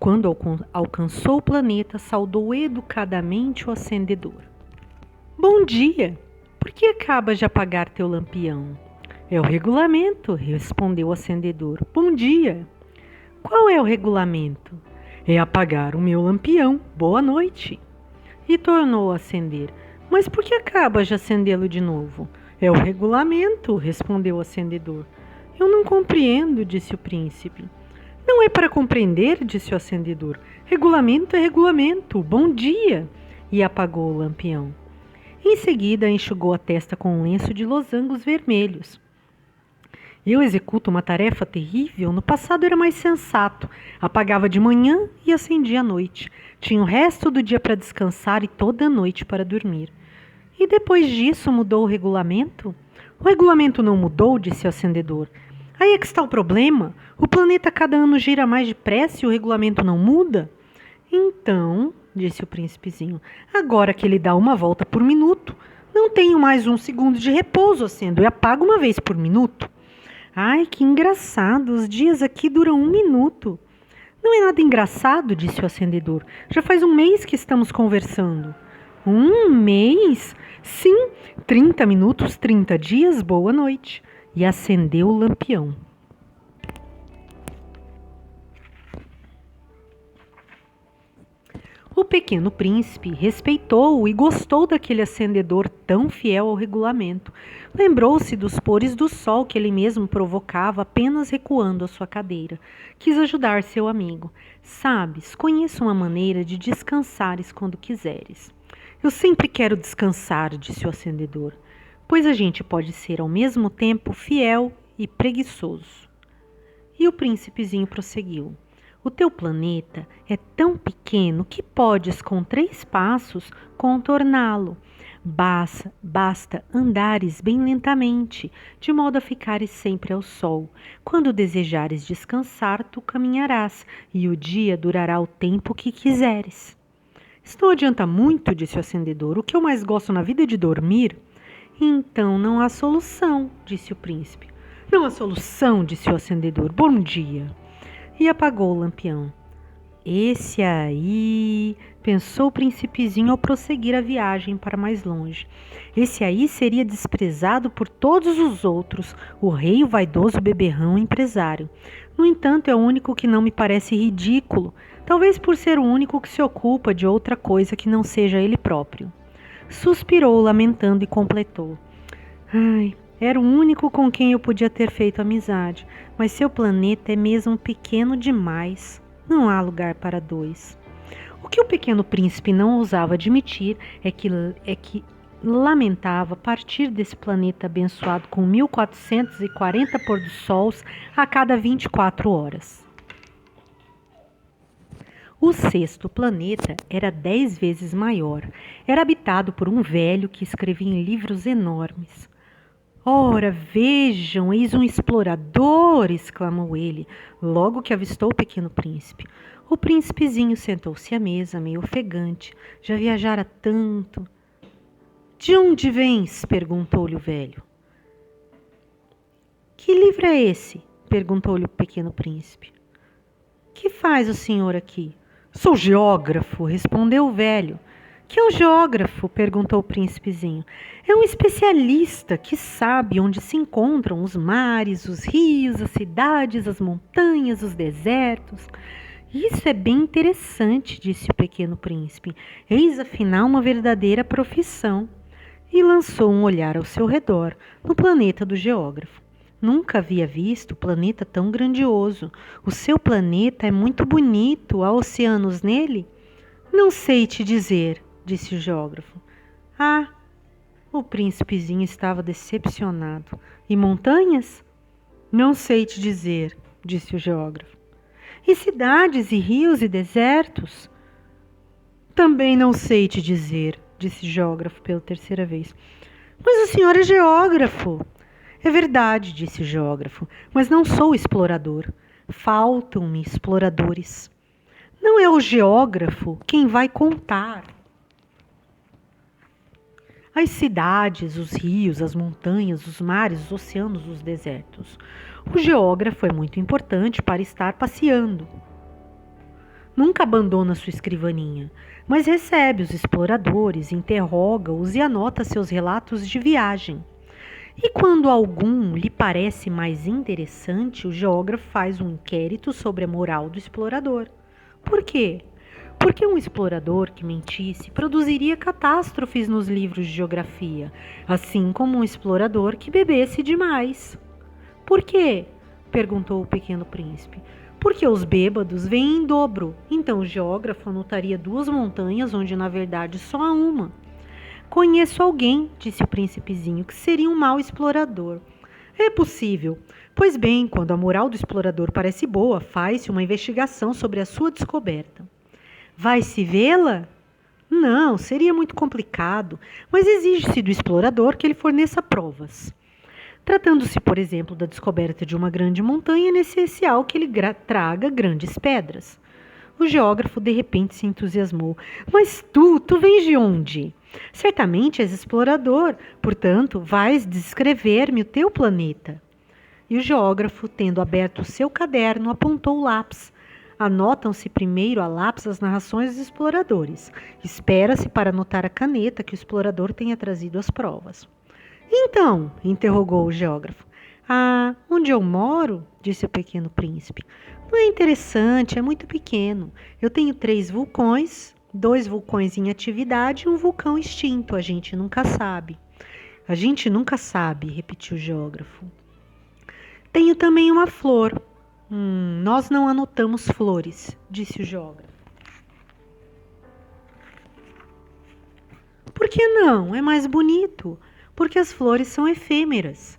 Quando alcançou o planeta, saudou educadamente o acendedor. Bom dia! Por que acabas de apagar teu lampião? É o regulamento, respondeu o acendedor. Bom dia! Qual é o regulamento? É apagar o meu lampião. Boa noite. E tornou a acender. Mas por que acabas de acendê-lo de novo? É o regulamento, respondeu o acendedor. Eu não compreendo, disse o príncipe. Não é para compreender, disse o acendedor. Regulamento é regulamento. Bom dia. E apagou o lampião. Em seguida, enxugou a testa com um lenço de losangos vermelhos. Eu executo uma tarefa terrível. No passado era mais sensato. Apagava de manhã e acendia à noite. Tinha o resto do dia para descansar e toda a noite para dormir. E depois disso mudou o regulamento? O regulamento não mudou, disse o acendedor. Aí é que está o problema. O planeta cada ano gira mais depressa e o regulamento não muda? Então, disse o príncipezinho, agora que ele dá uma volta por minuto, não tenho mais um segundo de repouso, acendo e apago uma vez por minuto. Ai, que engraçado, os dias aqui duram 1 minuto. Não é nada engraçado, disse o acendedor. Já faz 1 mês que estamos conversando. 1 mês? Sim, 30 minutos, 30 dias, boa noite. E acendeu o lampião. O pequeno príncipe respeitou e gostou daquele acendedor tão fiel ao regulamento. Lembrou-se dos pores do sol que ele mesmo provocava apenas recuando a sua cadeira. Quis ajudar seu amigo. Sabes, conheço uma maneira de descansares quando quiseres. Eu sempre quero descansar, disse o acendedor, pois a gente pode ser ao mesmo tempo fiel e preguiçoso. E o príncipezinho prosseguiu. O teu planeta é tão pequeno que podes, com 3 passos, contorná-lo. Basta andares bem lentamente, de modo a ficares sempre ao sol. Quando desejares descansar, tu caminharás, e o dia durará o tempo que quiseres. Isso não adianta muito, disse o acendedor. O que eu mais gosto na vida é de dormir. Então não há solução, disse o príncipe. Não há solução, disse o acendedor. Bom dia. E apagou o lampião. Esse aí, pensou o príncipezinho ao prosseguir a viagem para mais longe. Esse aí seria desprezado por todos os outros, o rei, o vaidoso beberrão empresário. No entanto, é o único que não me parece ridículo, talvez por ser o único que se ocupa de outra coisa que não seja ele próprio. Suspirou, lamentando, e completou. Ai, era o único com quem eu podia ter feito amizade, mas seu planeta é mesmo pequeno demais. Não há lugar para 2. O que o pequeno príncipe não ousava admitir é que lamentava partir desse planeta abençoado com 1440 pôr-do-sols a cada 24 horas. O 6º planeta era 10 vezes maior. Era habitado por um velho que escrevia em livros enormes. Ora, vejam, eis um explorador! Exclamou ele, logo que avistou o pequeno príncipe. O príncipezinho sentou-se à mesa, meio ofegante. Já viajara tanto. De onde vens? Perguntou-lhe o velho. Que livro é esse? Perguntou-lhe o pequeno príncipe. Que faz o senhor aqui? Sou geógrafo, respondeu o velho. Que é um geógrafo? Perguntou o príncipezinho. É um especialista que sabe onde se encontram os mares, os rios, as cidades, as montanhas, os desertos. Isso é bem interessante, disse o pequeno príncipe. Eis afinal uma verdadeira profissão. E lançou um olhar ao seu redor, no planeta do geógrafo. Nunca havia visto planeta tão grandioso. O seu planeta é muito bonito. Há oceanos nele? Não sei te dizer, disse o geógrafo. Ah, o príncipezinho estava decepcionado. E montanhas? Não sei te dizer, disse o geógrafo. E cidades, e rios, e desertos? Também não sei te dizer, disse o geógrafo pela 3ª vez. Mas o senhor é geógrafo. É verdade, disse o geógrafo, mas não sou explorador. Faltam-me exploradores. Não é o geógrafo quem vai contar. As cidades, os rios, as montanhas, os mares, os oceanos, os desertos. O geógrafo é muito importante para estar passeando. Nunca abandona sua escrivaninha, mas recebe os exploradores, interroga-os e anota seus relatos de viagem. E quando algum lhe parece mais interessante, o geógrafo faz um inquérito sobre a moral do explorador. Por quê? Porque um explorador que mentisse produziria catástrofes nos livros de geografia, assim como um explorador que bebesse demais. Por quê? Perguntou o pequeno príncipe. Porque os bêbados vêm em dobro, então o geógrafo anotaria 2 montanhas onde na verdade só há uma. Conheço alguém, disse o príncipezinho, que seria um mau explorador. É possível. Pois bem, quando a moral do explorador parece boa, faz-se uma investigação sobre a sua descoberta. Vai-se vê-la? Não, seria muito complicado, mas exige-se do explorador que ele forneça provas. Tratando-se, por exemplo, da descoberta de uma grande montanha, é essencial que ele traga grandes pedras. O geógrafo de repente se entusiasmou. Mas tu vens de onde? Certamente és explorador, portanto, vais descrever-me o teu planeta. E o geógrafo, tendo aberto o seu caderno, apontou o lápis. Anotam-se primeiro a lápis as narrações dos exploradores. Espera-se para anotar a caneta que o explorador tenha trazido as provas. Então, interrogou o geógrafo. Ah, onde eu moro? Disse o pequeno príncipe. Não é interessante, é muito pequeno. Eu tenho 3 vulcões, 2 vulcões em atividade e um vulcão extinto. A gente nunca sabe. A gente nunca sabe, repetiu o geógrafo. Tenho também uma flor. Nós não anotamos flores, disse o geógrafo. Por que não? É mais bonito. Porque as flores são efêmeras.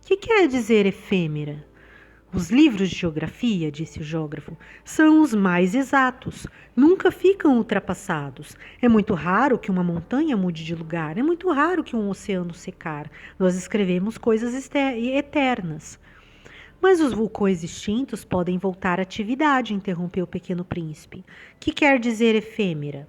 O que quer dizer efêmera? Os livros de geografia, disse o geógrafo, são os mais exatos. Nunca ficam ultrapassados. É muito raro que uma montanha mude de lugar. É muito raro que um oceano secar. Nós escrevemos coisas eternas. Mas os vulcões extintos podem voltar à atividade, interrompeu o pequeno príncipe. Que quer dizer efêmera?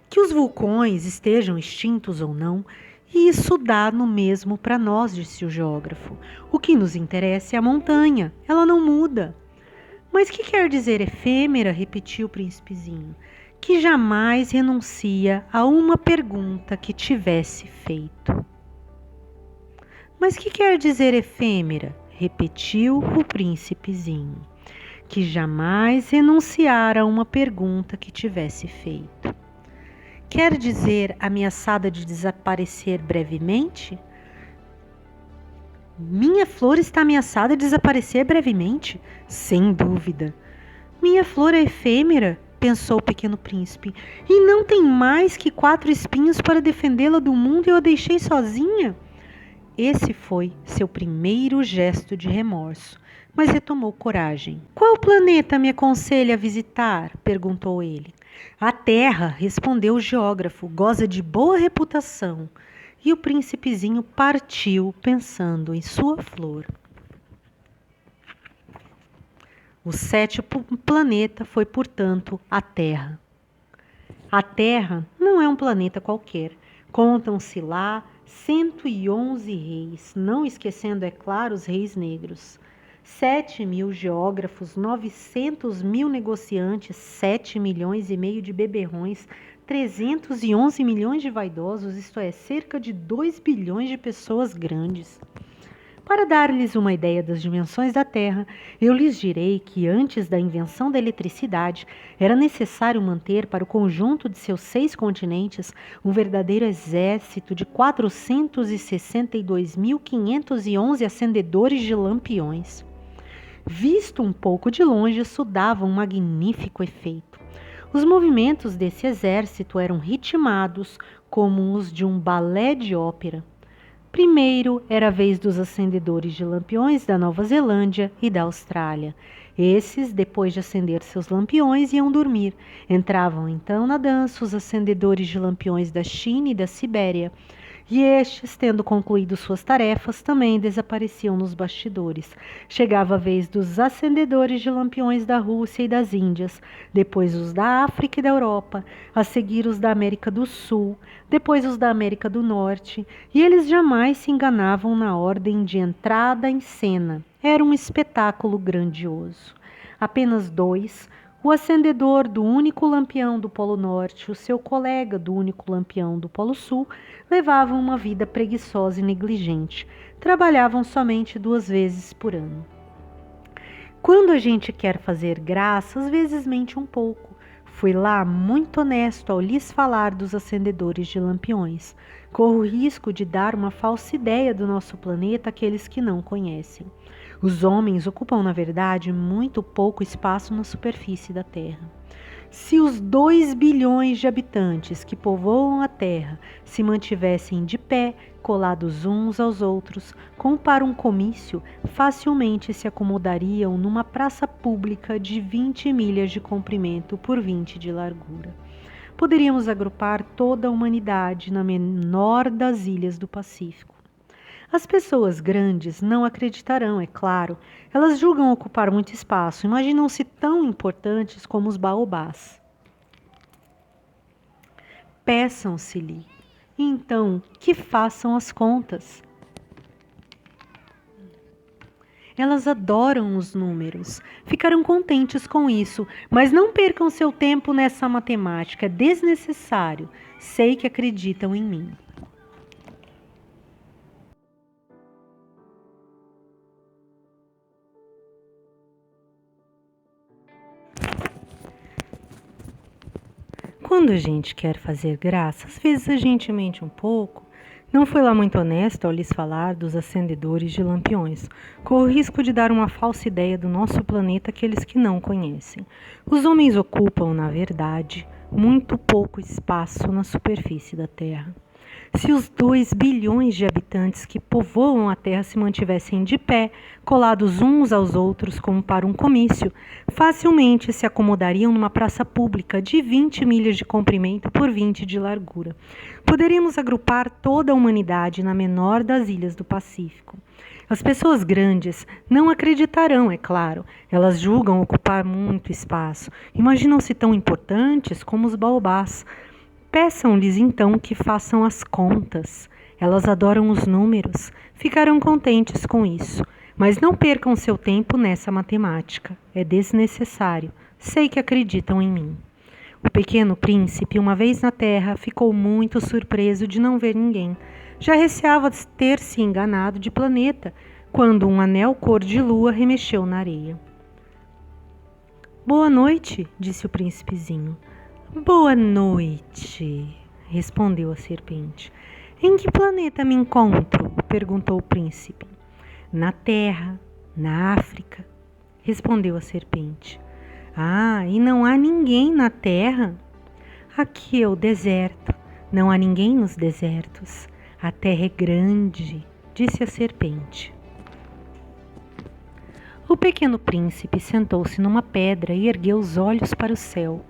Que os vulcões estejam extintos ou não, isso dá no mesmo para nós, disse o geógrafo. O que nos interessa é a montanha, ela não muda. Mas que quer dizer efêmera? Repetiu o príncipezinho. Que jamais renuncia a uma pergunta que tivesse feito. Mas que quer dizer efêmera? Repetiu o príncipezinho. Que jamais renunciara a uma pergunta que tivesse feito. Quer dizer ameaçada de desaparecer brevemente? Minha flor está ameaçada de desaparecer brevemente? Sem dúvida. Minha flor é efêmera, pensou o pequeno príncipe, e não tem mais que 4 espinhos para defendê-la do mundo e eu a deixei sozinha? Esse foi seu primeiro gesto de remorso, mas retomou coragem. Qual planeta me aconselha a visitar? Perguntou ele. A Terra, respondeu o geógrafo, goza de boa reputação. E o príncipezinho partiu pensando em sua flor. O 7º planeta foi, portanto, a Terra. A Terra não é um planeta qualquer. Contam-se lá 111 reis, não esquecendo, é claro, os reis negros. 7.000 geógrafos, 900.000 negociantes, 7,5 milhões de beberrões, 311 milhões de vaidosos, isto é, cerca de 2 bilhões de pessoas grandes. Para dar-lhes uma ideia das dimensões da Terra, eu lhes direi que antes da invenção da eletricidade era necessário manter para o conjunto de seus 6 continentes um verdadeiro exército de 462.511 acendedores de lampiões. Visto um pouco de longe, isso dava um magnífico efeito. Os movimentos desse exército eram ritmados como os de um balé de ópera. Primeiro era a vez dos acendedores de lampiões da Nova Zelândia e da Austrália. Esses, depois de acender seus lampiões, iam dormir. Entravam então na dança os acendedores de lampiões da China e da Sibéria. E estes, tendo concluído suas tarefas, também desapareciam nos bastidores. Chegava a vez dos acendedores de lampiões da Rússia e das Índias, depois os da África e da Europa, a seguir os da América do Sul, depois os da América do Norte, e eles jamais se enganavam na ordem de entrada em cena. Era um espetáculo grandioso. Apenas dois, o acendedor do único lampião do Polo Norte e o seu colega do único lampião do Polo Sul, levavam uma vida preguiçosa e negligente. Trabalhavam somente 2 vezes por ano. Quando a gente quer fazer graça, às vezes mente um pouco. Fui lá muito honesto ao lhes falar dos acendedores de lampiões. Corro o risco de dar uma falsa ideia do nosso planeta àqueles que não conhecem. Os homens ocupam, na verdade, muito pouco espaço na superfície da Terra. Se os 2 bilhões de habitantes que povoam a Terra se mantivessem de pé, colados uns aos outros, como para um comício, facilmente se acomodariam numa praça pública de 20 milhas de comprimento por 20 de largura. Poderíamos agrupar toda a humanidade na menor das ilhas do Pacífico. As pessoas grandes não acreditarão, é claro. Elas julgam ocupar muito espaço, imaginam-se tão importantes como os baobás. Peçam-se-lhe, então, que façam as contas. Elas adoram os números, ficarão contentes com isso, mas não percam seu tempo nessa matemática, é desnecessário. Sei que acreditam em mim. Quando a gente quer fazer graça, às vezes a gente mente um pouco. Não fui lá muito honesto ao lhes falar dos acendedores de lampiões. Corro o risco de dar uma falsa ideia do nosso planeta àqueles que não conhecem. Os homens ocupam, na verdade, muito pouco espaço na superfície da Terra. Se os 2 bilhões de habitantes que povoam a Terra se mantivessem de pé, colados uns aos outros como para um comício, facilmente se acomodariam numa praça pública de 20 milhas de comprimento por 20 de largura. Poderíamos agrupar toda a humanidade na menor das ilhas do Pacífico. As pessoas grandes não acreditarão, é claro. Elas julgam ocupar muito espaço. Imaginam-se tão importantes como os baobás. Peçam-lhes então que façam as contas. Elas adoram os números, ficarão contentes com isso. Mas não percam seu tempo nessa matemática. É desnecessário. Sei que acreditam em mim. O pequeno príncipe, uma vez na terra, ficou muito surpreso de não ver ninguém. Já receava ter se enganado de planeta, quando um anel cor de lua remexeu na areia. Boa noite, disse o príncipezinho. Boa noite, respondeu a serpente. Em que planeta me encontro? Perguntou o príncipe. Na Terra, na África, respondeu a serpente. Ah, e não há ninguém na Terra? Aqui é o deserto, não há ninguém nos desertos. A Terra é grande, disse a serpente. O pequeno príncipe sentou-se numa pedra e ergueu os olhos para o céu.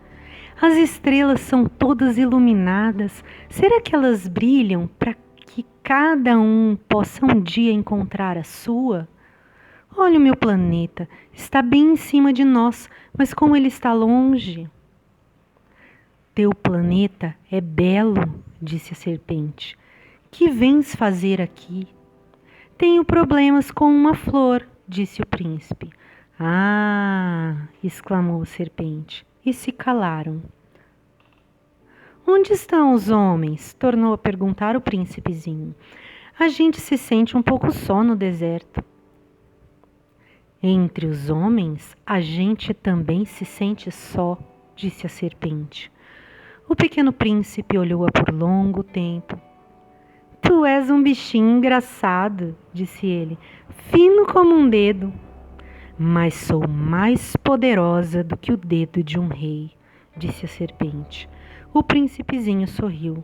As estrelas são todas iluminadas. Será que elas brilham para que cada um possa um dia encontrar a sua? Olha o meu planeta, está bem em cima de nós, mas como ele está longe. Teu planeta é belo, disse a serpente. Que vens fazer aqui? Tenho problemas com uma flor, disse o príncipe. Ah, exclamou a serpente. E se calaram. Onde estão os homens? Tornou a perguntar o príncipezinho. A gente se sente um pouco só no deserto. Entre os homens, a gente também se sente só, disse a serpente. O pequeno príncipe olhou-a por longo tempo. Tu és um bichinho engraçado, disse ele, fino como um dedo. Mas sou mais poderosa do que o dedo de um rei, disse a serpente. O príncipezinho sorriu.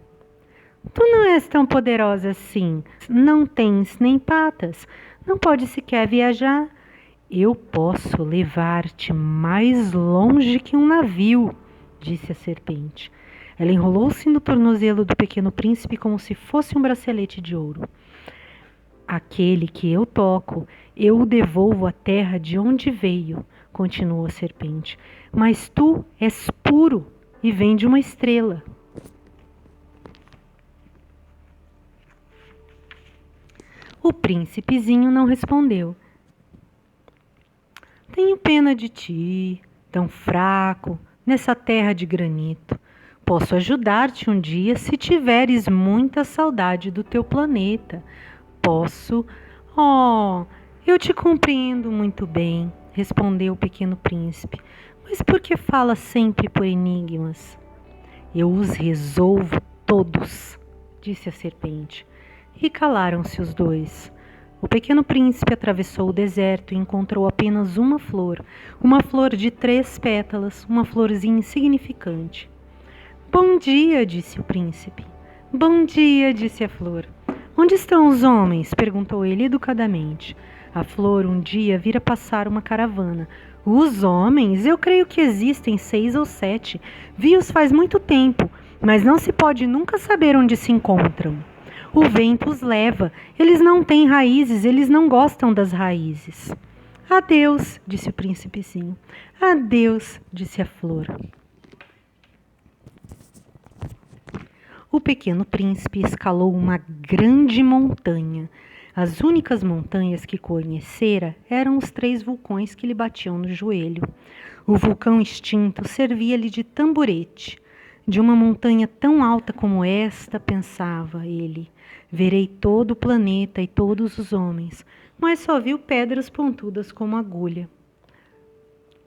Tu não és tão poderosa assim. Não tens nem patas. Não podes sequer viajar. Eu posso levar-te mais longe que um navio, disse a serpente. Ela enrolou-se no tornozelo do pequeno príncipe como se fosse um bracelete de ouro. Aquele que eu toco, eu o devolvo à terra de onde veio, continuou a serpente. Mas tu és puro e vem de uma estrela. O príncipezinho não respondeu. Tenho pena de ti, tão fraco, nessa terra de granito. Posso ajudar-te um dia se tiveres muita saudade do teu planeta. Posso. Oh, eu te compreendo muito bem, respondeu o pequeno príncipe. Mas por que fala sempre por enigmas? Eu os resolvo todos, disse a serpente. E calaram-se os dois. O pequeno príncipe atravessou o deserto e encontrou apenas uma flor de 3 pétalas, uma florzinha insignificante. Bom dia, disse o príncipe. Bom dia, disse a flor. Onde estão os homens? Perguntou ele educadamente. A flor um dia vira passar uma caravana. Os homens? Eu creio que existem 6 ou 7. Vi-os faz muito tempo, mas não se pode nunca saber onde se encontram. O vento os leva. Eles não têm raízes, eles não gostam das raízes. Adeus, disse o príncipezinho. Adeus, disse a flor. O pequeno príncipe escalou uma grande montanha. As únicas montanhas que conhecera eram os 3 vulcões que lhe batiam no joelho. O vulcão extinto servia-lhe de tamborete. De uma montanha tão alta como esta, pensava ele, verei todo o planeta e todos os homens, mas só viu pedras pontudas como agulha.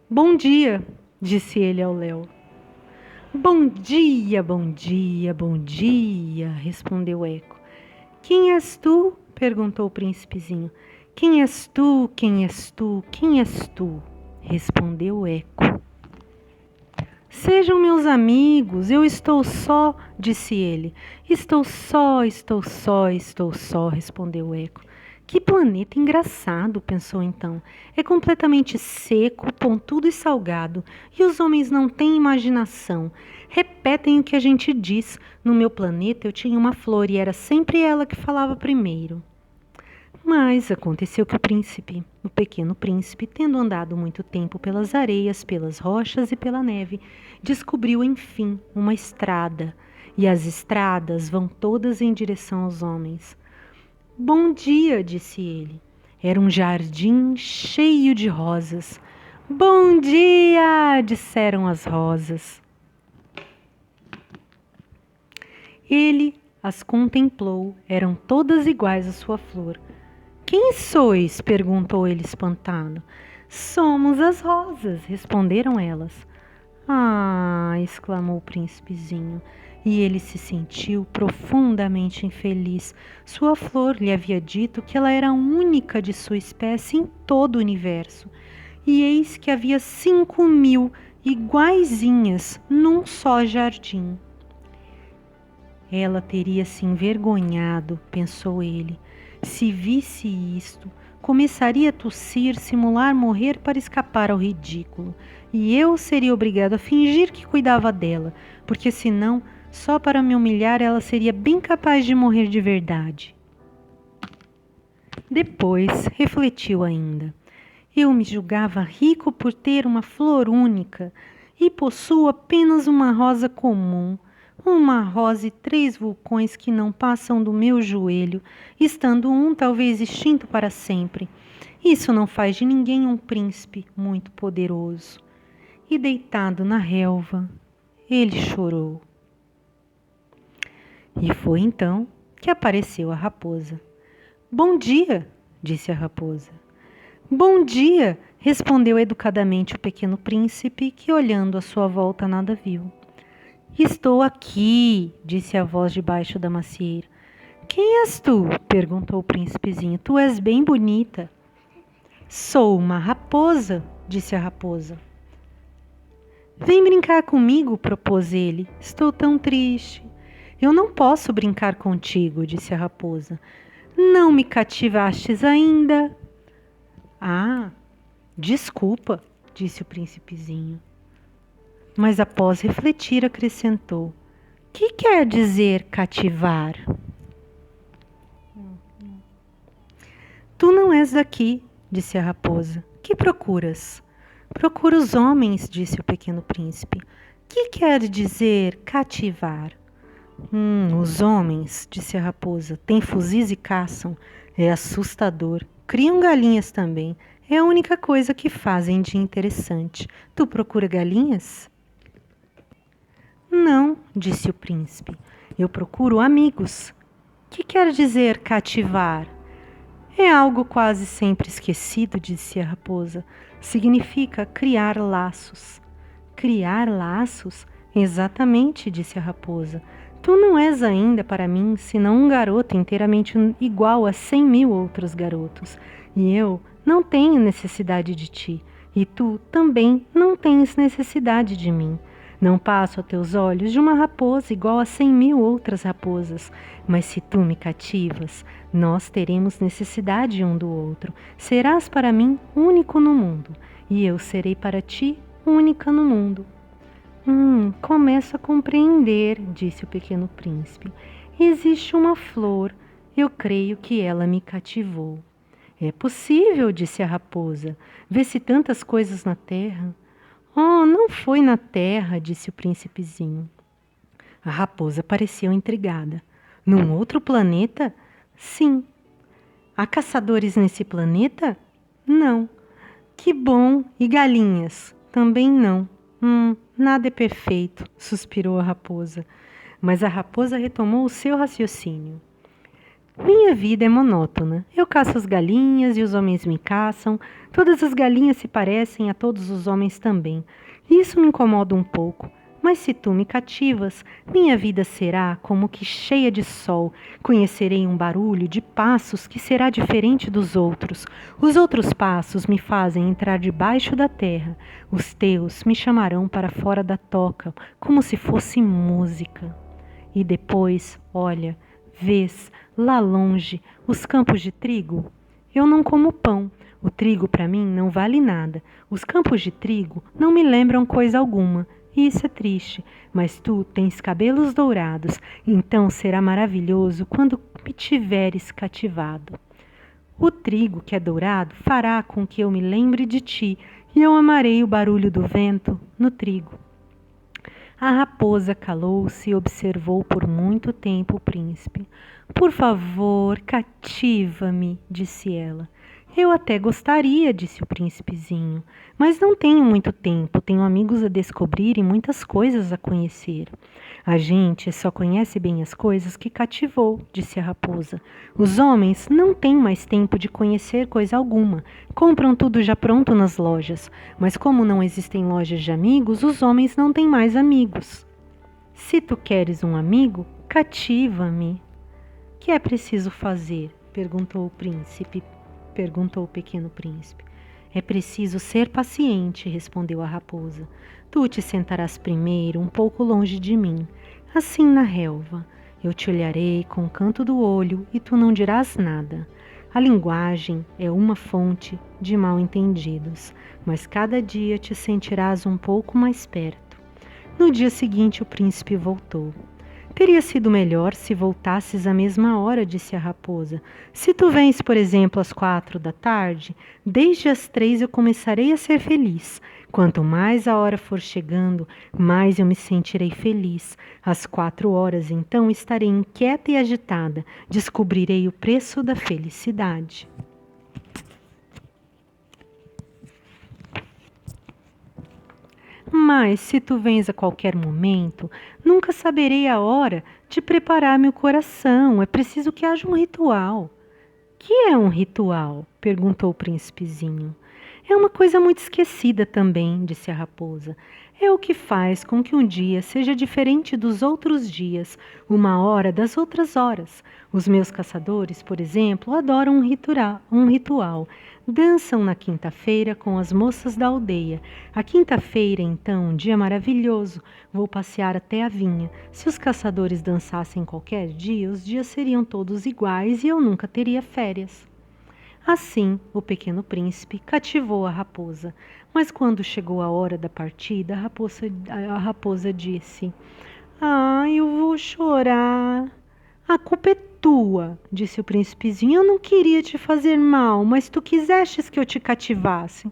Bom dia, disse ele ao léu. Bom dia, bom dia, bom dia, respondeu o eco. Quem és tu? Perguntou o príncipezinho. Quem és tu, quem és tu, quem és tu? Respondeu o eco. Sejam meus amigos, eu estou só, disse ele. Estou só, estou só, estou só, respondeu o eco. Que planeta engraçado, pensou então. É completamente seco, pontudo e salgado, e os homens não têm imaginação. Repetem o que a gente diz. No meu planeta eu tinha uma flor e era sempre ela que falava primeiro. Mas aconteceu que o pequeno príncipe, tendo andado muito tempo pelas areias, pelas rochas e pela neve, descobriu enfim uma estrada, e as estradas vão todas em direção aos homens. Bom dia, disse ele. Era um jardim cheio de rosas. Bom dia, disseram as rosas. Ele as contemplou, eram todas iguais à sua flor. Quem sois? Perguntou ele espantado. Somos as rosas, responderam elas. Ah, exclamou o príncipezinho, e ele se sentiu profundamente infeliz. Sua flor lhe havia dito que ela era a única de sua espécie em todo o universo. E eis que havia 5.000 iguaizinhas num só jardim. Ela teria se envergonhado, pensou ele. Se visse isto, começaria a tossir, simular morrer para escapar ao ridículo. E eu seria obrigado a fingir que cuidava dela, porque senão, só para me humilhar, ela seria bem capaz de morrer de verdade. Depois refletiu ainda. Eu me julgava rico por ter uma flor única e possuo apenas uma rosa comum. Uma rosa e 3 vulcões que não passam do meu joelho, estando um talvez extinto para sempre. Isso não faz de ninguém um príncipe muito poderoso. E deitado na relva, ele chorou. E foi então que apareceu a raposa. Bom dia, disse a raposa. Bom dia, respondeu educadamente o pequeno príncipe, que olhando à sua volta nada viu. Estou aqui, disse a voz debaixo da macieira. Quem és tu? Perguntou o príncipezinho. Tu és bem bonita. Sou uma raposa, disse a raposa. Vem brincar comigo, propôs ele. Estou tão triste. Eu não posso brincar contigo, disse a raposa. Não me cativastes ainda. Ah, desculpa, disse o príncipezinho. Mas após refletir, acrescentou. Que quer dizer cativar? Tu não és daqui, disse a raposa. Que procuras? Procuro os homens, disse o pequeno príncipe. Que quer dizer cativar? Os homens, disse a raposa, têm fuzis e caçam. É assustador. Criam galinhas também. É a única coisa que fazem de interessante. Tu procura galinhas? Não, disse o príncipe. Eu procuro amigos. Que quer dizer cativar? É algo quase sempre esquecido, disse a raposa. Significa criar laços. Criar laços? Exatamente, disse a raposa. Tu não és ainda para mim senão um garoto inteiramente igual a 100.000 outros garotos. E eu não tenho necessidade de ti. E tu também não tens necessidade de mim. Não passo a teus olhos de uma raposa igual a 100.000 outras raposas. Mas se tu me cativas, nós teremos necessidade um do outro. Serás para mim único no mundo. E eu serei para ti única no mundo. Começo a compreender, disse o pequeno príncipe. Existe uma flor. Eu creio que ela me cativou. É possível, disse a raposa. Vê-se tantas coisas na terra. Oh, não foi na terra, disse o príncipezinho. A raposa pareceu intrigada. Num outro planeta? Sim. Há caçadores nesse planeta? Não. Que bom. E galinhas? Também não. Nada é perfeito, suspirou a raposa. Mas a raposa retomou o seu raciocínio. Minha vida é monótona. Eu caço as galinhas e os homens me caçam. Todas as galinhas se parecem a todos os homens também. Isso me incomoda um pouco. Mas se tu me cativas, minha vida será como que cheia de sol. Conhecerei um barulho de passos que será diferente dos outros. Os outros passos me fazem entrar debaixo da terra. Os teus me chamarão para fora da toca, como se fosse música. E depois, olha, vês lá longe os campos de trigo? Eu não como pão. O trigo para mim não vale nada. Os campos de trigo não me lembram coisa alguma. Isso é triste, mas tu tens cabelos dourados, então será maravilhoso quando me tiveres cativado. O trigo que é dourado fará com que eu me lembre de ti, e eu amarei o barulho do vento no trigo. A raposa calou-se e observou por muito tempo o príncipe. Por favor, cativa-me, disse ela. Eu até gostaria, disse o príncipezinho, mas não tenho muito tempo, tenho amigos a descobrir e muitas coisas a conhecer. A gente só conhece bem as coisas que cativou, disse a raposa. Os homens não têm mais tempo de conhecer coisa alguma, compram tudo já pronto nas lojas, mas como não existem lojas de amigos, os homens não têm mais amigos. Se tu queres um amigo, cativa-me. Que é preciso fazer? Perguntou o pequeno príncipe. É preciso ser paciente, respondeu a raposa. Tu te sentarás primeiro um pouco longe de mim, assim na relva. Eu te olharei com o canto do olho e tu não dirás nada. A linguagem é uma fonte de mal-entendidos, mas cada dia te sentirás um pouco mais perto. No dia seguinte o príncipe voltou. Teria sido melhor se voltasses à mesma hora, disse a raposa. Se tu vens, por exemplo, às 4 da tarde, desde as 3 eu começarei a ser feliz. Quanto mais a hora for chegando, mais eu me sentirei feliz. Às 4 horas, então, estarei inquieta e agitada. Descobrirei o preço da felicidade. Mas, se tu vens a qualquer momento, nunca saberei a hora de preparar meu coração. É preciso que haja um ritual. Que é um ritual? Perguntou o príncipezinho. É uma coisa muito esquecida também, disse a raposa. É o que faz com que um dia seja diferente dos outros dias, uma hora das outras horas. Os meus caçadores, por exemplo, adoram um ritual. Dançam na quinta-feira com as moças da aldeia. A quinta-feira, então, um dia maravilhoso. Vou passear até a vinha. Se os caçadores dançassem qualquer dia, os dias seriam todos iguais e eu nunca teria férias. Assim, o pequeno príncipe cativou a raposa. Mas quando chegou a hora da partida, a raposa disse: Ah, eu vou chorar. A culpa é tua, disse o príncipezinho. Eu não queria te fazer mal, mas tu quisestes que eu te cativasse.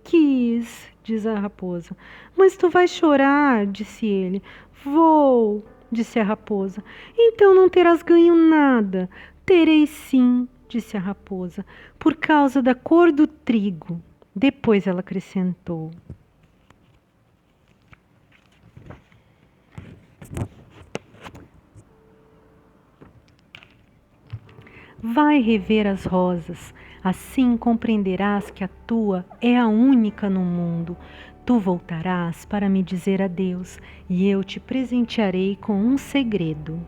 Quis, diz a raposa. Mas tu vais chorar, disse ele. Vou, disse a raposa. Então não terás ganho nada. Terei sim, disse a raposa, por causa da cor do trigo. Depois ela acrescentou: vai rever as rosas, assim compreenderás que a tua é a única no mundo. Tu voltarás para me dizer adeus e eu te presentearei com um segredo.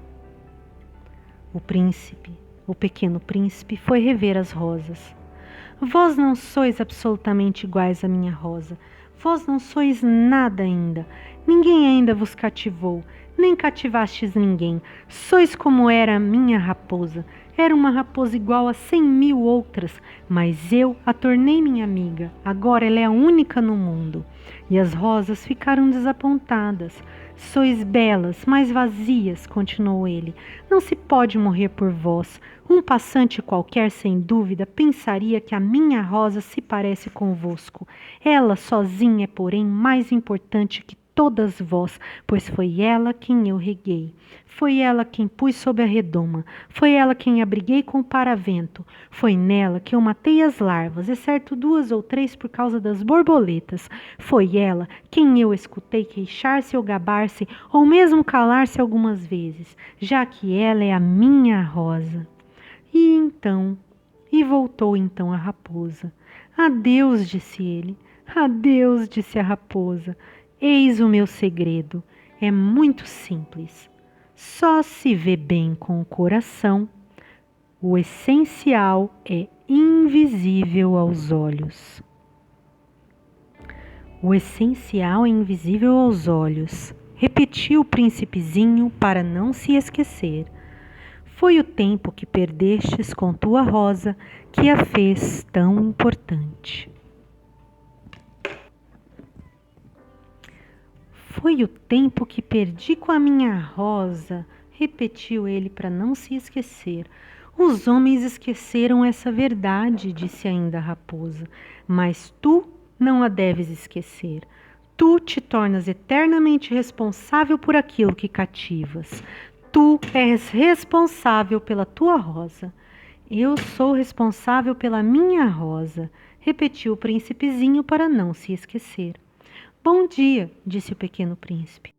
O príncipe, o pequeno príncipe, foi rever as rosas. Vós não sois absolutamente iguais à minha rosa. Vós não sois nada ainda. Ninguém ainda vos cativou, nem cativastes ninguém. Sois como era a minha raposa. Era uma raposa igual a 100.000 outras, mas eu a tornei minha amiga. Agora ela é a única no mundo. E as rosas ficaram desapontadas. Sois belas, mas vazias, continuou ele. Não se pode morrer por vós. Um passante qualquer, sem dúvida, pensaria que a minha rosa se parece convosco. Ela sozinha é, porém, mais importante que todas vós, pois foi ela quem eu reguei. Foi ela quem pus sob a redoma. Foi ela quem abriguei com o paravento. Foi nela que eu matei as larvas, exceto 2 ou 3 por causa das borboletas. Foi ela quem eu escutei queixar-se ou gabar-se, ou mesmo calar-se algumas vezes, já que ela é a minha rosa. E voltou então a raposa. Adeus, disse ele. Adeus, disse a raposa. Eis o meu segredo. É muito simples. Só se vê bem com o coração. O essencial é invisível aos olhos. O essencial é invisível aos olhos, repetiu o príncipezinho para não se esquecer. Foi o tempo que perdestes com tua rosa que a fez tão importante. Foi o tempo que perdi com a minha rosa, repetiu ele para não se esquecer. Os homens esqueceram essa verdade, disse ainda a raposa, mas tu não a deves esquecer. Tu te tornas eternamente responsável por aquilo que cativas. Tu és responsável pela tua rosa. Eu sou responsável pela minha rosa, repetiu o príncipezinho para não se esquecer. Bom dia, disse o pequeno príncipe.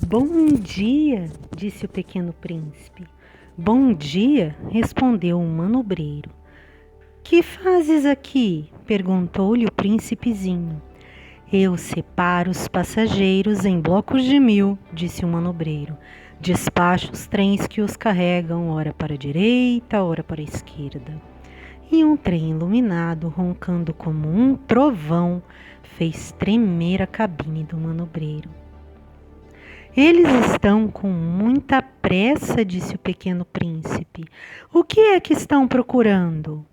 Bom dia, disse o pequeno príncipe. Bom dia, respondeu o manobreiro. Que fazes aqui? Perguntou-lhe o príncipezinho. Eu separo os passageiros em blocos de 1000, disse o manobreiro. Despacho os trens que os carregam, ora para a direita, ora para a esquerda. E um trem iluminado, roncando como um trovão, fez tremer a cabine do manobreiro. Eles estão com muita pressa, disse o pequeno príncipe. O que é que estão procurando?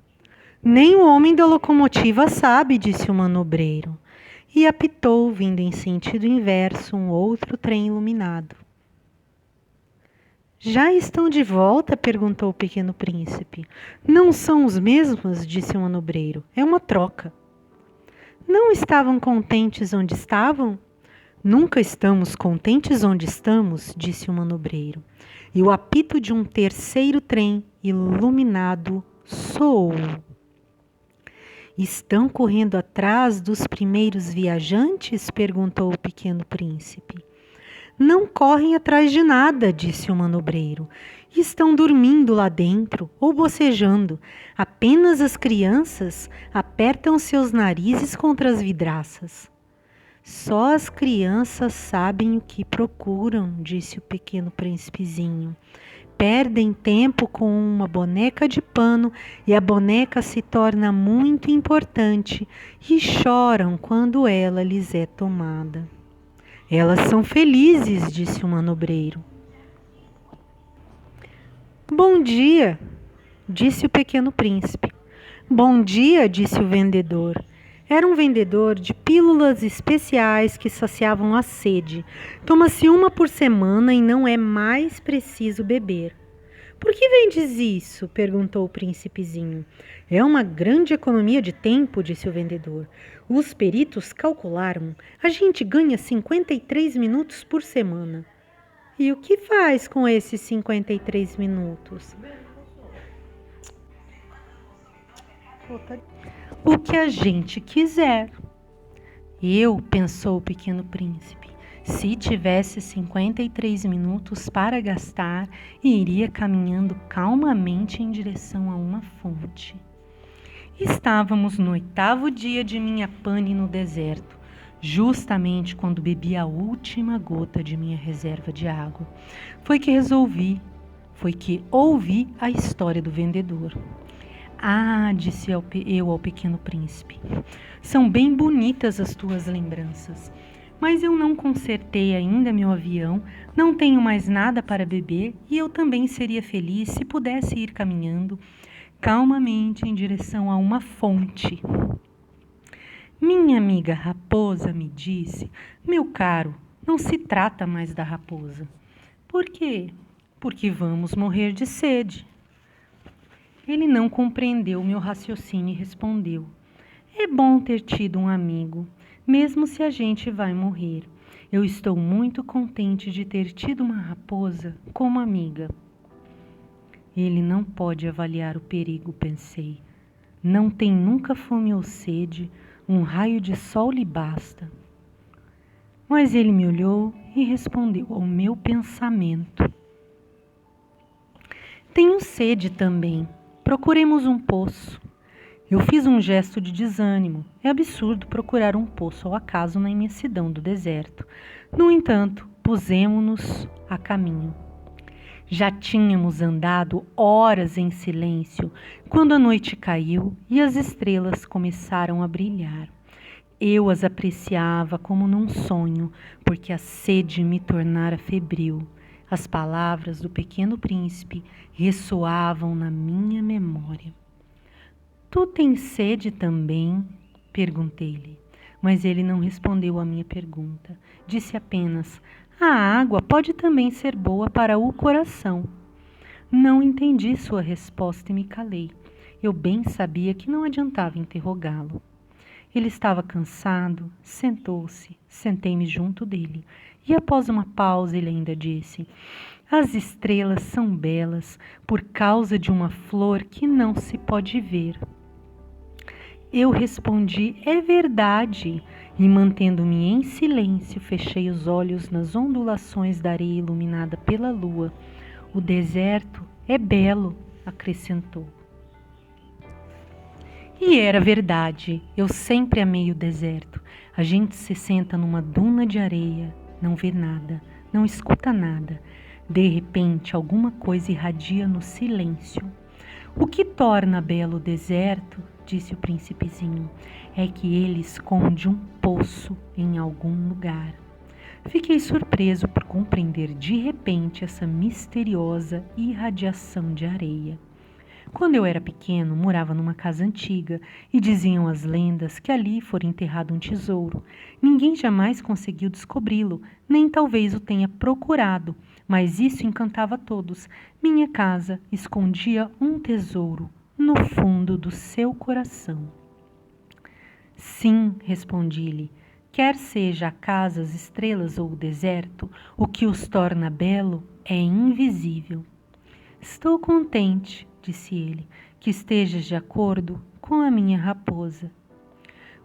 Nem o homem da locomotiva sabe, disse o manobreiro. E apitou, vindo em sentido inverso, um outro trem iluminado. Já estão de volta? Perguntou o pequeno príncipe. Não são os mesmos, disse o manobreiro. É uma troca. Não estavam contentes onde estavam? Nunca estamos contentes onde estamos, disse o manobreiro. E o apito de um terceiro trem iluminado soou. Estão correndo atrás dos primeiros viajantes? Perguntou o pequeno príncipe. Não correm atrás de nada, disse o manobreiro. Estão dormindo lá dentro ou bocejando. Apenas as crianças apertam seus narizes contra as vidraças. Só as crianças sabem o que procuram, disse o pequeno príncipezinho. perdem tempo com uma boneca de pano e a boneca se torna muito importante e choram quando ela lhes é tomada. Elas são felizes, disse o manobreiro. Bom dia, disse o pequeno príncipe. Bom dia, disse o vendedor. Era um vendedor de pílulas especiais que saciavam a sede. Toma-se uma por semana e não é mais preciso beber. Por que vendes isso? Perguntou o príncipezinho. É uma grande economia de tempo, disse o vendedor. Os peritos calcularam. A gente ganha 53 minutos por semana. E o que faz com esses 53 minutos? O que a gente quiser. Eu, pensou o pequeno príncipe, se tivesse 53 minutos para gastar, iria caminhando calmamente em direção a uma fonte. Estávamos no 8º dia de minha pane no deserto, justamente quando bebi a última gota de minha reserva de água. Foi que ouvi a história do vendedor. Ah, disse eu ao pequeno príncipe, são bem bonitas as tuas lembranças, mas eu não consertei ainda meu avião, não tenho mais nada para beber e eu também seria feliz se pudesse ir caminhando calmamente em direção a uma fonte. Minha amiga raposa me disse, meu caro, não se trata mais da raposa. Por quê? Porque vamos morrer de sede. Ele não compreendeu meu raciocínio e respondeu: é bom ter tido um amigo, mesmo se a gente vai morrer. Eu estou muito contente de ter tido uma raposa como amiga. Ele não pode avaliar o perigo, pensei. Não tem nunca fome ou sede, um raio de sol lhe basta. Mas ele me olhou e respondeu ao meu pensamento. Tenho sede também. Procuremos um poço. Eu fiz um gesto de desânimo. É absurdo procurar um poço ao acaso na imensidão do deserto. No entanto, pusemo-nos a caminho. Já tínhamos andado horas em silêncio quando a noite caiu e as estrelas começaram a brilhar. Eu as apreciava como num sonho, porque a sede me tornara febril. As palavras do pequeno príncipe ressoavam na minha memória. Tu tens sede também? Perguntei-lhe, mas ele não respondeu à minha pergunta. Disse apenas, a água pode também ser boa para o coração. Não entendi sua resposta e me calei. Eu bem sabia que não adiantava interrogá-lo. Ele estava cansado, sentou-se, sentei-me junto dele. E após uma pausa ele ainda disse, as estrelas são belas por causa de uma flor que não se pode ver. Eu respondi, é verdade, e mantendo-me em silêncio, fechei os olhos nas ondulações da areia iluminada pela lua. O deserto é belo, acrescentou. E era verdade, eu sempre amei o deserto. A gente se senta numa duna de areia, não vê nada, não escuta nada. De repente, alguma coisa irradia no silêncio. O que torna belo o deserto, disse o príncipezinho, é que ele esconde um poço em algum lugar. Fiquei surpreso por compreender de repente essa misteriosa irradiação de areia. Quando eu era pequeno, morava numa casa antiga e diziam as lendas que ali fora enterrado um tesouro. Ninguém jamais conseguiu descobri-lo, nem talvez o tenha procurado, mas isso encantava a todos. Minha casa escondia um tesouro no fundo do seu coração. Sim, respondi-lhe, quer seja a casa, as estrelas ou o deserto, o que os torna belo é invisível. Estou contente, disse ele, que estejas de acordo com a minha raposa.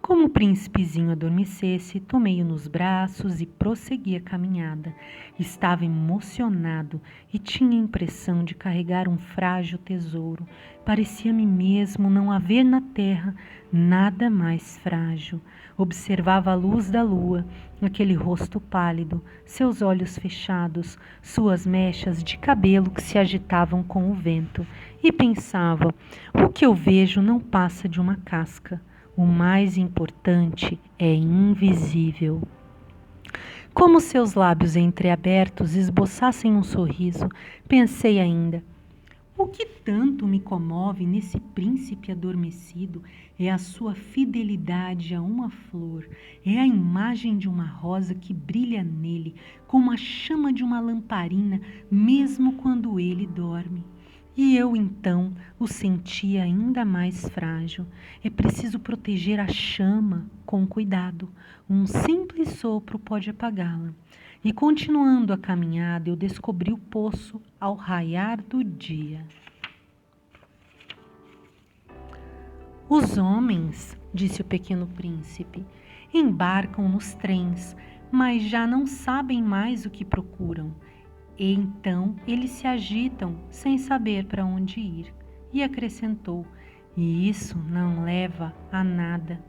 Como o príncipezinho adormecesse, tomei-o nos braços e prossegui a caminhada. Estava emocionado e tinha a impressão de carregar um frágil tesouro. Parecia-me mesmo não haver na terra nada mais frágil. Observava a luz da lua, aquele rosto pálido, seus olhos fechados, suas mechas de cabelo que se agitavam com o vento, e pensava: o que eu vejo não passa de uma casca. O mais importante é invisível. Como seus lábios entreabertos esboçassem um sorriso, pensei ainda: o que tanto me comove nesse príncipe adormecido é a sua fidelidade a uma flor, é a imagem de uma rosa que brilha nele como a chama de uma lamparina, mesmo quando ele dorme. E eu, então, o sentia ainda mais frágil. É preciso proteger a chama com cuidado. Um simples sopro pode apagá-la. E continuando a caminhada, eu descobri o poço ao raiar do dia. Os homens, disse o pequeno príncipe, embarcam nos trens, mas já não sabem mais o que procuram. E então eles se agitam sem saber para onde ir. E acrescentou: e isso não leva a nada.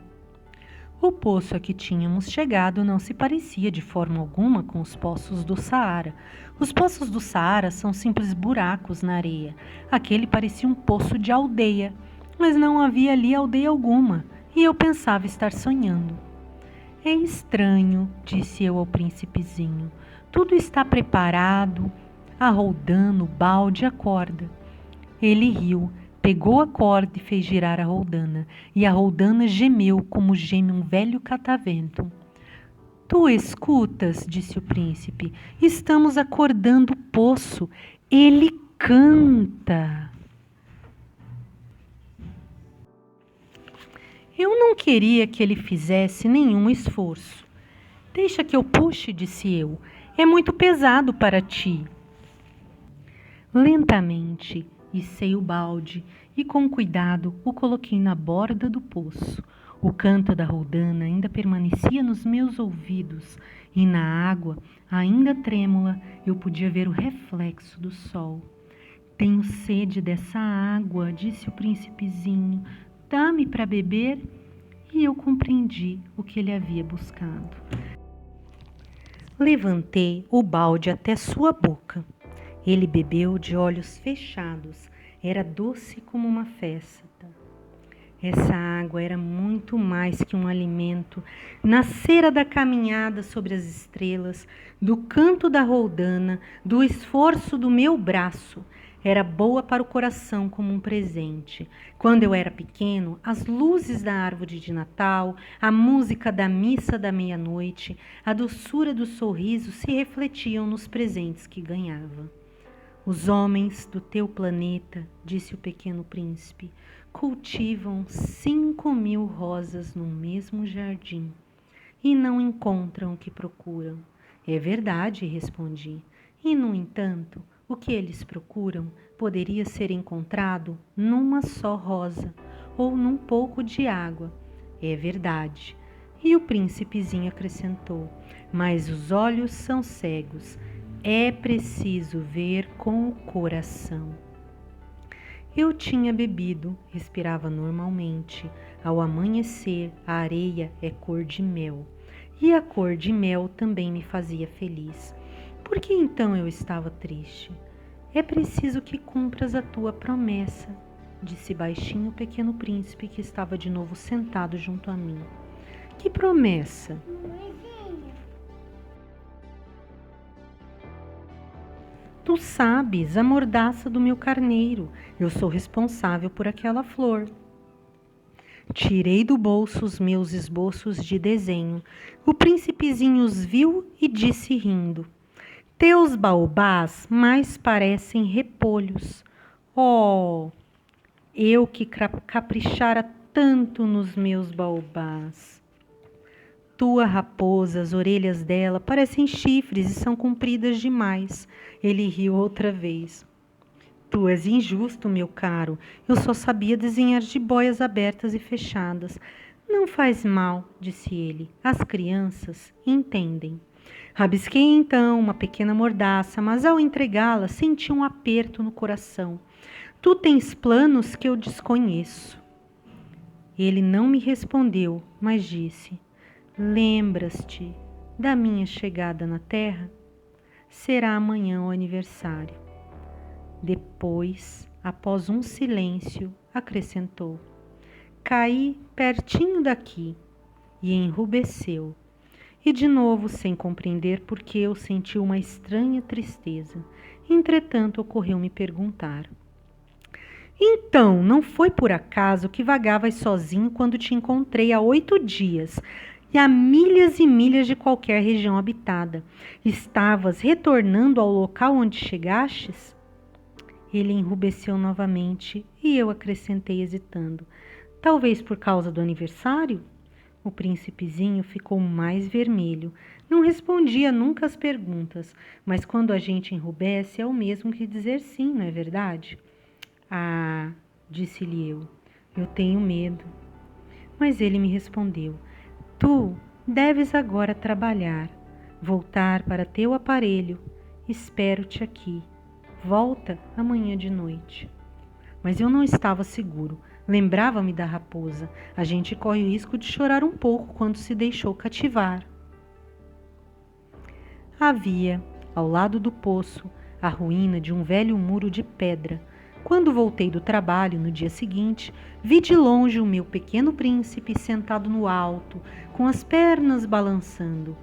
O poço a que tínhamos chegado não se parecia de forma alguma com os poços do Saara. Os poços do Saara são simples buracos na areia. Aquele parecia um poço de aldeia, mas não havia ali aldeia alguma, e eu pensava estar sonhando. É estranho, disse eu ao príncipezinho. Tudo está preparado, a roldana, o balde, a corda. Ele riu, pegou a corda e fez girar a roldana, e a roldana gemeu como geme um velho catavento. Tu escutas, disse o príncipe, estamos acordando o poço, ele canta. Eu não queria que ele fizesse nenhum esforço. Deixa que eu puxe, disse eu. É muito pesado para ti. Lentamente, içei o balde e com cuidado o coloquei na borda do poço. O canto da roldana ainda permanecia nos meus ouvidos e na água, ainda trêmula, eu podia ver o reflexo do sol. Tenho sede dessa água, disse o príncipezinho. Dá-me para beber? E eu compreendi o que ele havia buscado. Levantei o balde até sua boca. Ele bebeu de olhos fechados. Era doce como uma festa. Essa água era muito mais que um alimento. Nascera da caminhada sobre as estrelas, do canto da roldana, do esforço do meu braço. Era boa para o coração como um presente. Quando eu era pequeno, as luzes da árvore de Natal, a música da missa da meia-noite, a doçura do sorriso se refletiam nos presentes que ganhava. Os homens do teu planeta, disse o pequeno príncipe, cultivam 5.000 rosas no mesmo jardim e não encontram o que procuram. É verdade, respondi. E, no entanto, o que eles procuram poderia ser encontrado numa só rosa ou num pouco de água. É verdade. E o príncipezinho acrescentou: mas os olhos são cegos. É preciso ver com o coração. Eu tinha bebido, respirava normalmente. Ao amanhecer, a areia é cor de mel. E a cor de mel também me fazia feliz. Por que então eu estava triste? É preciso que cumpras a tua promessa, disse baixinho o pequeno príncipe que estava de novo sentado junto a mim. Que promessa? Tu sabes, a mordaça do meu carneiro. Eu sou responsável por aquela flor. Tirei do bolso os meus esboços de desenho. O príncipezinho os viu e disse rindo: teus baobás mais parecem repolhos. Oh, eu que caprichara tanto nos meus baobás. Tua raposa, as orelhas dela parecem chifres e são compridas demais. Ele riu outra vez. Tu és injusto, meu caro. Eu só sabia desenhar jiboias abertas e fechadas. Não faz mal, disse ele. As crianças entendem. Rabisquei então uma pequena mordaça, mas ao entregá-la senti um aperto no coração. Tu tens planos que eu desconheço. Ele não me respondeu, mas disse: Lembras-te da minha chegada na terra? Será amanhã o aniversário. Depois, após um silêncio, acrescentou: Caí pertinho daqui e enrubesceu. E de novo, sem compreender por que eu senti uma estranha tristeza. Entretanto, ocorreu-me perguntar: Então, não foi por acaso que vagavas sozinho quando te encontrei há 8 dias e a milhas e milhas de qualquer região habitada? Estavas retornando ao local onde chegastes? Ele enrubesceu novamente e eu acrescentei hesitando: Talvez por causa do aniversário? O príncipezinho ficou mais vermelho. Não respondia nunca às perguntas, mas quando a gente enrubesce é o mesmo que dizer sim, não é verdade? Ah, disse-lhe eu tenho medo. Mas ele me respondeu: Tu deves agora trabalhar, voltar para teu aparelho. Espero-te aqui. Volta amanhã de noite. Mas eu não estava seguro. Lembrava-me da raposa. A gente corre o risco de chorar um pouco quando se deixou cativar. Havia, ao lado do poço, a ruína de um velho muro de pedra. Quando voltei do trabalho no dia seguinte, vi de longe o meu pequeno príncipe sentado no alto, com as pernas balançando.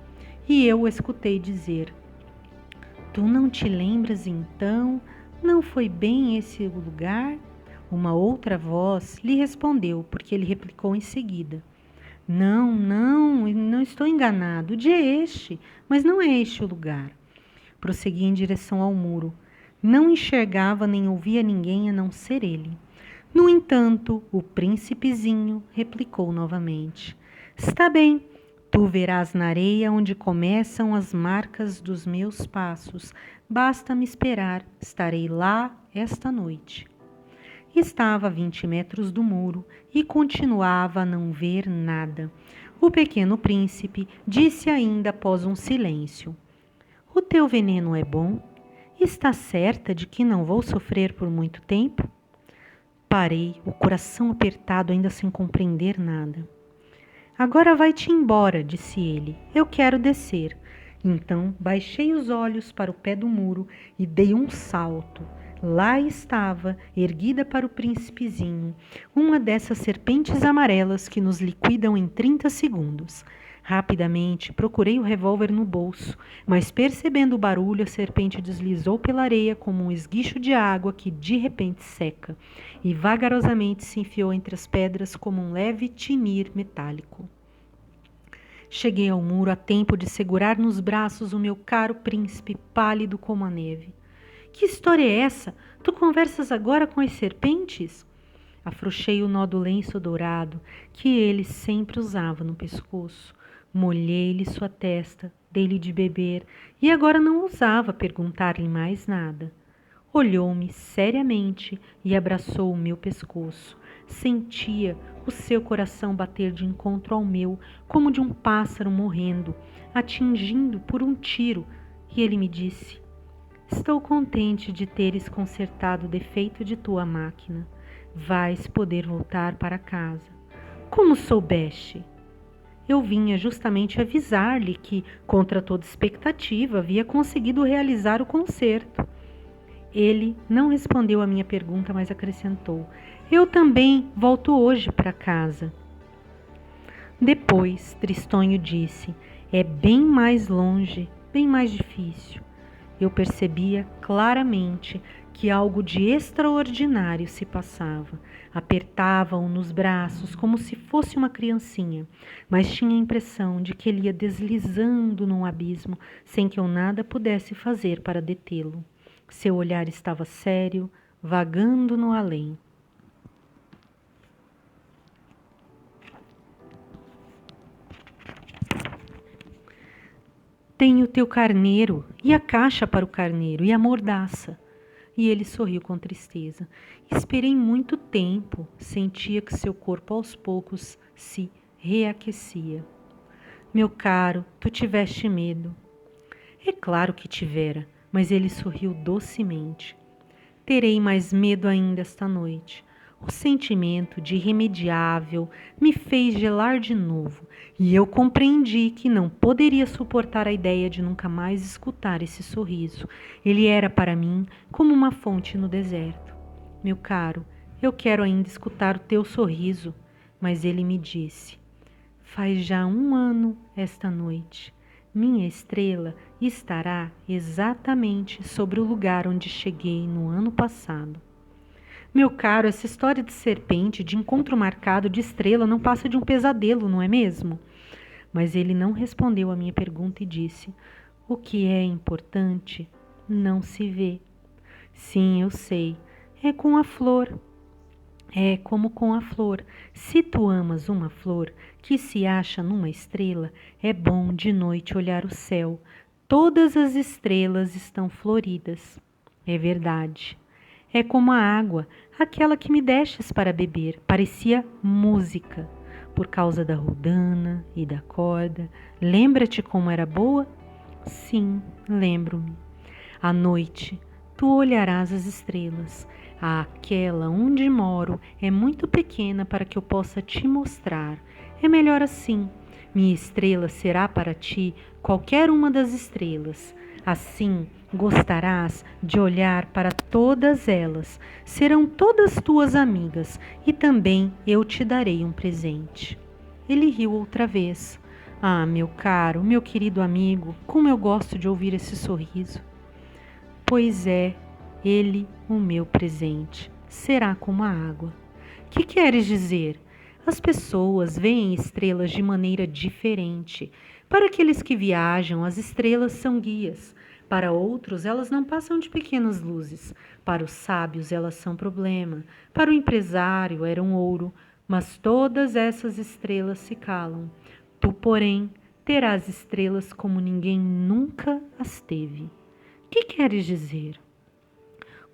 E eu o escutei dizer: Tu não te lembras então? Não foi bem esse o lugar? Uma outra voz lhe respondeu, porque ele replicou em seguida: Não estou enganado. O dia é este, mas não é este o lugar. Prossegui em direção ao muro. Não enxergava nem ouvia ninguém a não ser ele. No entanto, o príncipezinho replicou novamente: Está bem, tu verás na areia onde começam as marcas dos meus passos. Basta-me esperar, estarei lá esta noite. Estava a 20 metros do muro e continuava a não ver nada. O pequeno príncipe disse ainda após um silêncio: O teu veneno é bom? Está certa de que não vou sofrer por muito tempo? Parei, o coração apertado, ainda sem compreender nada. Agora vai-te embora, disse ele. Eu quero descer. Então baixei os olhos para o pé do muro e dei um salto. Lá estava, erguida para o príncipezinho, uma dessas serpentes amarelas que nos liquidam em 30 segundos. Rapidamente procurei o revólver no bolso, mas percebendo o barulho, a serpente deslizou pela areia como um esguicho de água que de repente seca, e vagarosamente se enfiou entre as pedras como um leve tinir metálico. Cheguei ao muro a tempo de segurar nos braços o meu caro príncipe, pálido como a neve. Que história é essa? Tu conversas agora com as serpentes? Afrouxei o nó do lenço dourado que ele sempre usava no pescoço. Molhei-lhe sua testa, dei-lhe de beber e agora não ousava perguntar-lhe mais nada. Olhou-me seriamente e abraçou o meu pescoço. Sentia o seu coração bater de encontro ao meu, como de um pássaro morrendo, atingindo por um tiro, e ele me disse: Estou contente de teres consertado o defeito de tua máquina. Vais poder voltar para casa. Como soubeste? Eu vinha justamente avisar-lhe que, contra toda expectativa, havia conseguido realizar o concerto. Ele não respondeu à minha pergunta, mas acrescentou: Eu também volto hoje para casa. Depois, Tristonho disse: É bem mais longe, bem mais difícil. Eu percebia claramente que algo de extraordinário se passava. Apertava-o nos braços como se fosse uma criancinha, mas tinha a impressão de que ele ia deslizando num abismo sem que eu nada pudesse fazer para detê-lo. Seu olhar estava sério, vagando no além. Tenho o teu carneiro, e a caixa para o carneiro, e a mordaça. E ele sorriu com tristeza. Esperei muito tempo, sentia que seu corpo aos poucos se reaquecia. Meu caro, tu tiveste medo. É claro que tivera, mas ele sorriu docemente. Terei mais medo ainda esta noite. O sentimento de irremediável me fez gelar de novo, e eu compreendi que não poderia suportar a ideia de nunca mais escutar esse sorriso. Ele era para mim como uma fonte no deserto. Meu caro, eu quero ainda escutar o teu sorriso, mas ele me disse: faz já 1 ano esta noite. Minha estrela estará exatamente sobre o lugar onde cheguei no ano passado. Meu caro, essa história de serpente, de encontro marcado, de estrela, não passa de um pesadelo, não é mesmo? Mas ele não respondeu à minha pergunta e disse: o que é importante não se vê. Sim, eu sei. É com a flor. É como com a flor. Se tu amas uma flor que se acha numa estrela, é bom de noite olhar o céu. Todas as estrelas estão floridas. É verdade. É como a água, aquela que me destes para beber. Parecia música, por causa da roldana e da corda. Lembra-te como era boa? Sim, lembro-me. À noite, tu olharás as estrelas. Aquela onde moro é muito pequena para que eu possa te mostrar. É melhor assim. Minha estrela será para ti qualquer uma das estrelas. Assim, gostarás de olhar para todas elas. Serão todas tuas amigas e também eu te darei um presente. Ele riu outra vez. Ah, meu caro, meu querido amigo, como eu gosto de ouvir esse sorriso. Pois é, ele, o meu presente, será como a água. Que queres dizer? As pessoas veem estrelas de maneira diferente. Para aqueles que viajam, as estrelas são guias. Para outros, elas não passam de pequenas luzes. Para os sábios, elas são problema. Para o empresário, eram ouro. Mas todas essas estrelas se calam. Tu, porém, terás estrelas como ninguém nunca as teve. Que queres dizer?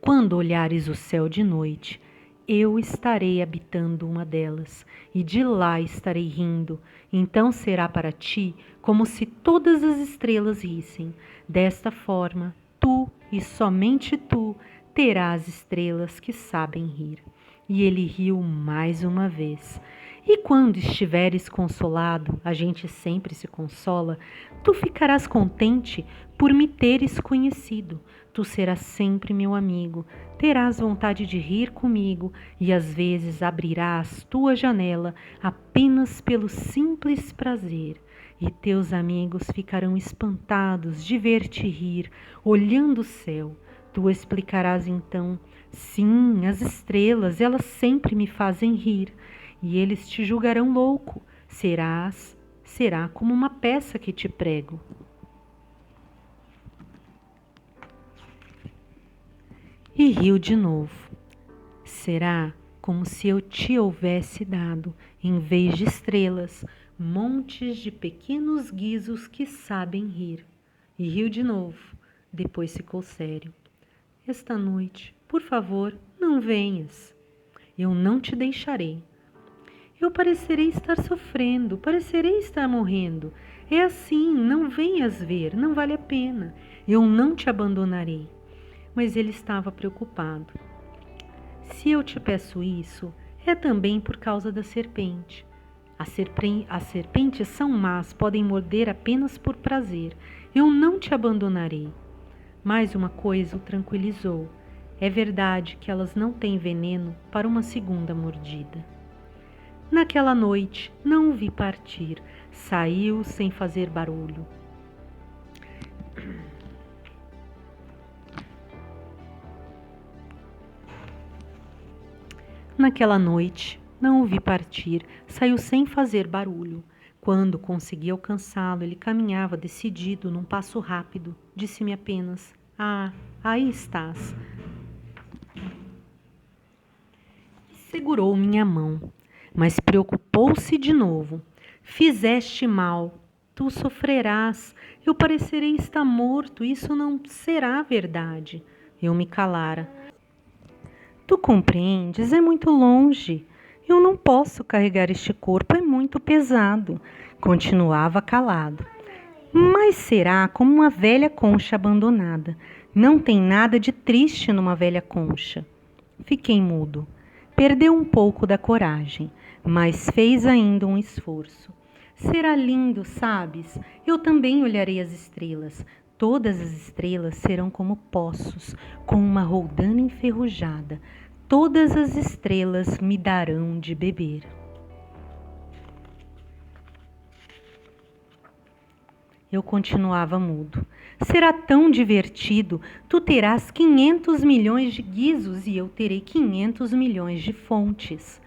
Quando olhares o céu de noite, eu estarei habitando uma delas, e de lá estarei rindo. Então será para ti como se todas as estrelas rissem. Desta forma, tu e somente tu terás estrelas que sabem rir. E ele riu mais uma vez. E quando estiveres consolado, a gente sempre se consola, tu ficarás contente por me teres conhecido. Tu serás sempre meu amigo, terás vontade de rir comigo e às vezes abrirás tua janela apenas pelo simples prazer. E teus amigos ficarão espantados de ver-te rir, olhando o céu. Tu explicarás então: sim, as estrelas, elas sempre me fazem rir. E eles te julgarão louco. Será como uma peça que te prego. E riu de novo. Será como se eu te houvesse dado, em vez de estrelas, montes de pequenos guizos que sabem rir. E riu de novo. Depois ficou sério. Esta noite, por favor, não venhas. Eu não te deixarei. Eu parecerei estar sofrendo, parecerei estar morrendo. É assim, não venhas ver, não vale a pena. Eu não te abandonarei. Mas ele estava preocupado. Se eu te peço isso, é também por causa da serpente. As serpentes são más, podem morder apenas por prazer. Eu não te abandonarei. Mais uma coisa o tranquilizou. É verdade que elas não têm veneno para uma segunda mordida. Naquela noite, não o vi partir. Saiu sem fazer barulho. Naquela noite, não o vi partir. Saiu sem fazer barulho. Quando consegui alcançá-lo, ele caminhava decidido, num passo rápido. Disse-me apenas: ah, aí estás. Segurou minha mão, mas preocupou-se de novo. Fizeste mal, tu sofrerás, eu parecerei estar morto, isso não será verdade. Eu me calara. Tu compreendes? É muito longe. Eu não posso carregar este corpo, é muito muito pesado. Continuava calado. Mas será como uma velha concha abandonada. Não tem nada de triste numa velha concha. Fiquei mudo. Perdeu um pouco da coragem, mas fez ainda um esforço. Será lindo, sabes? Eu também olharei as estrelas. Todas as estrelas serão como poços, com uma roldana enferrujada. Todas as estrelas me darão de beber. Eu continuava mudo. Será tão divertido. Tu terás 500 milhões de guizos e eu terei 500 milhões de fontes.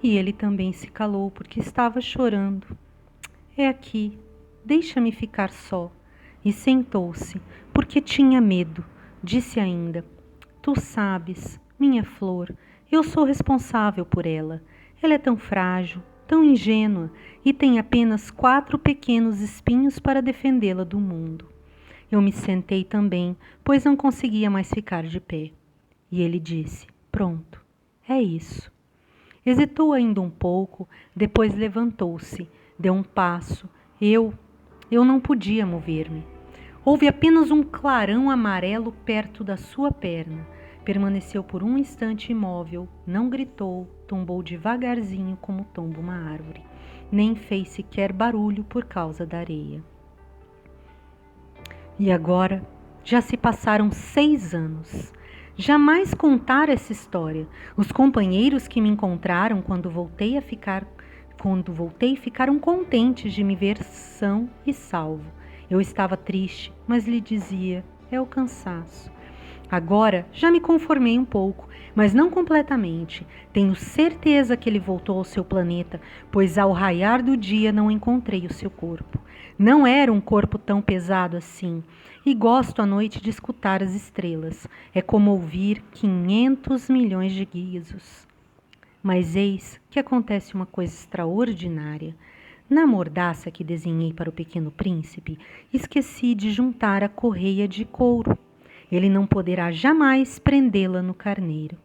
E ele também se calou porque estava chorando. É aqui, deixa-me ficar só. E sentou-se, porque tinha medo. Disse ainda: Tu sabes, minha flor, eu sou responsável por ela. Ela é tão frágil, tão ingênua, e tem apenas 4 pequenos espinhos para defendê-la do mundo. Eu me sentei também, pois não conseguia mais ficar de pé. E ele disse: Pronto, é isso. Hesitou ainda um pouco, depois levantou-se, deu um passo. Eu não podia mover-me. Houve apenas um clarão amarelo perto da sua perna. Permaneceu por um instante imóvel, não gritou, tombou devagarzinho como tomba uma árvore. Nem fez sequer barulho por causa da areia. E agora já se passaram 6 anos. Jamais contara essa história. Os companheiros que me encontraram quando voltei ficaram contentes de me ver são e salvo. Eu estava triste, mas lhe dizia: é o cansaço. Agora já me conformei um pouco, mas não completamente. Tenho certeza que ele voltou ao seu planeta, pois ao raiar do dia não encontrei o seu corpo. Não era um corpo tão pesado assim. E gosto à noite de escutar as estrelas. É como ouvir 500 milhões de guizos. Mas eis que acontece uma coisa extraordinária. Na mordaça que desenhei para o Pequeno Príncipe, esqueci de juntar a correia de couro. Ele não poderá jamais prendê-la no carneiro.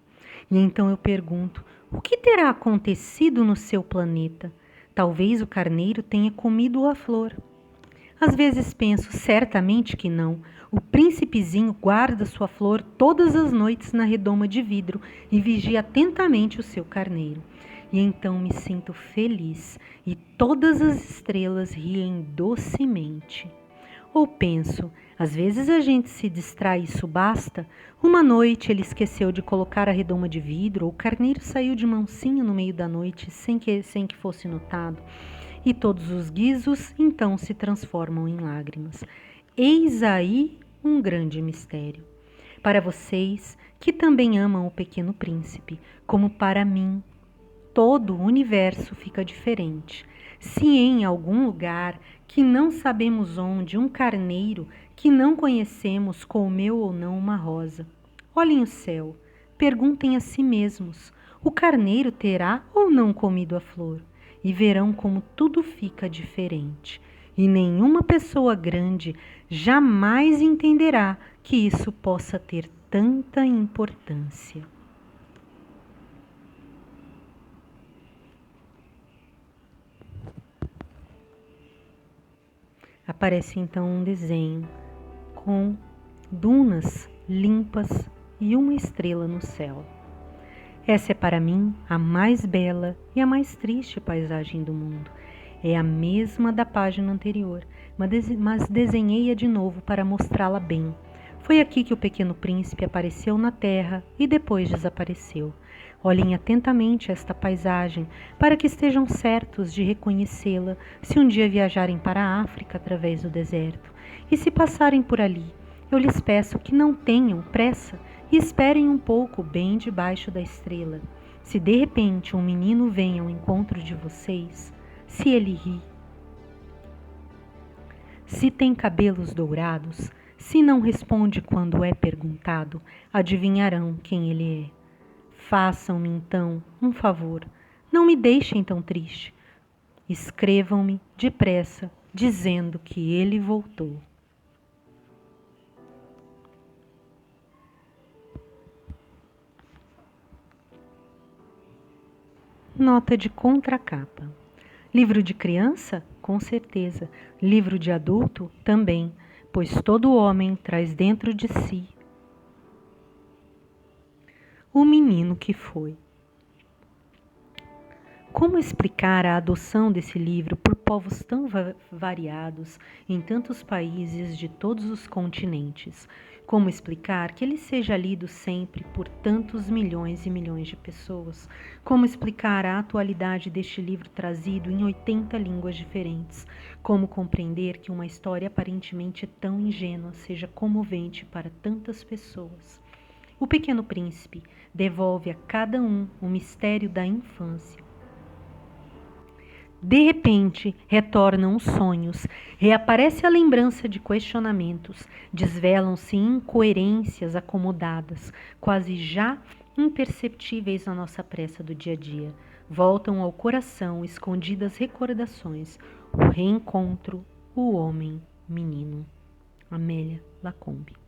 E então eu pergunto: o que terá acontecido no seu planeta? Talvez o carneiro tenha comido a flor. Às vezes penso, certamente que não. O príncipezinho guarda sua flor todas as noites na redoma de vidro e vigia atentamente o seu carneiro. E então me sinto feliz e todas as estrelas riem docemente. Ou penso, às vezes a gente se distrai e isso basta. Uma noite ele esqueceu de colocar a redoma de vidro, ou o carneiro saiu de mansinho no meio da noite sem que fosse notado. E todos os guizos então se transformam em lágrimas. Eis aí um grande mistério. Para vocês que também amam o Pequeno Príncipe, como para mim, todo o universo fica diferente. Se em algum lugar que não sabemos onde, um carneiro que não conhecemos comeu ou não uma rosa, olhem o céu, perguntem a si mesmos: o carneiro terá ou não comido a flor? E verão como tudo fica diferente. E nenhuma pessoa grande jamais entenderá que isso possa ter tanta importância. Aparece então um desenho com dunas limpas e uma estrela no céu. Essa é para mim a mais bela e a mais triste paisagem do mundo. É a mesma da página anterior, mas desenhei-a de novo para mostrá-la bem. Foi aqui que o Pequeno Príncipe apareceu na terra e depois desapareceu. Olhem atentamente esta paisagem para que estejam certos de reconhecê-la se um dia viajarem para a África através do deserto. E se passarem por ali, eu lhes peço que não tenham pressa e esperem um pouco bem debaixo da estrela. Se de repente um menino vem ao encontro de vocês, se ele ri, se tem cabelos dourados, se não responde quando é perguntado, adivinharão quem ele é. Façam-me então um favor, não me deixem tão triste. Escrevam-me depressa, dizendo que ele voltou. Nota de contracapa. Livro de criança? Com certeza. Livro de adulto? Também, pois todo homem traz dentro de si o menino que foi. Como explicar a adoção desse livro por povos tão variados em tantos países de todos os continentes? Como explicar que ele seja lido sempre por tantos milhões e milhões de pessoas? Como explicar a atualidade deste livro trazido em 80 línguas diferentes? Como compreender que uma história aparentemente tão ingênua seja comovente para tantas pessoas? O Pequeno Príncipe devolve a cada um o mistério da infância. De repente, retornam os sonhos, reaparece a lembrança de questionamentos, desvelam-se incoerências acomodadas, quase já imperceptíveis na nossa pressa do dia a dia. Voltam ao coração escondidas recordações, o reencontro, o homem menino. Amélia Lacombe.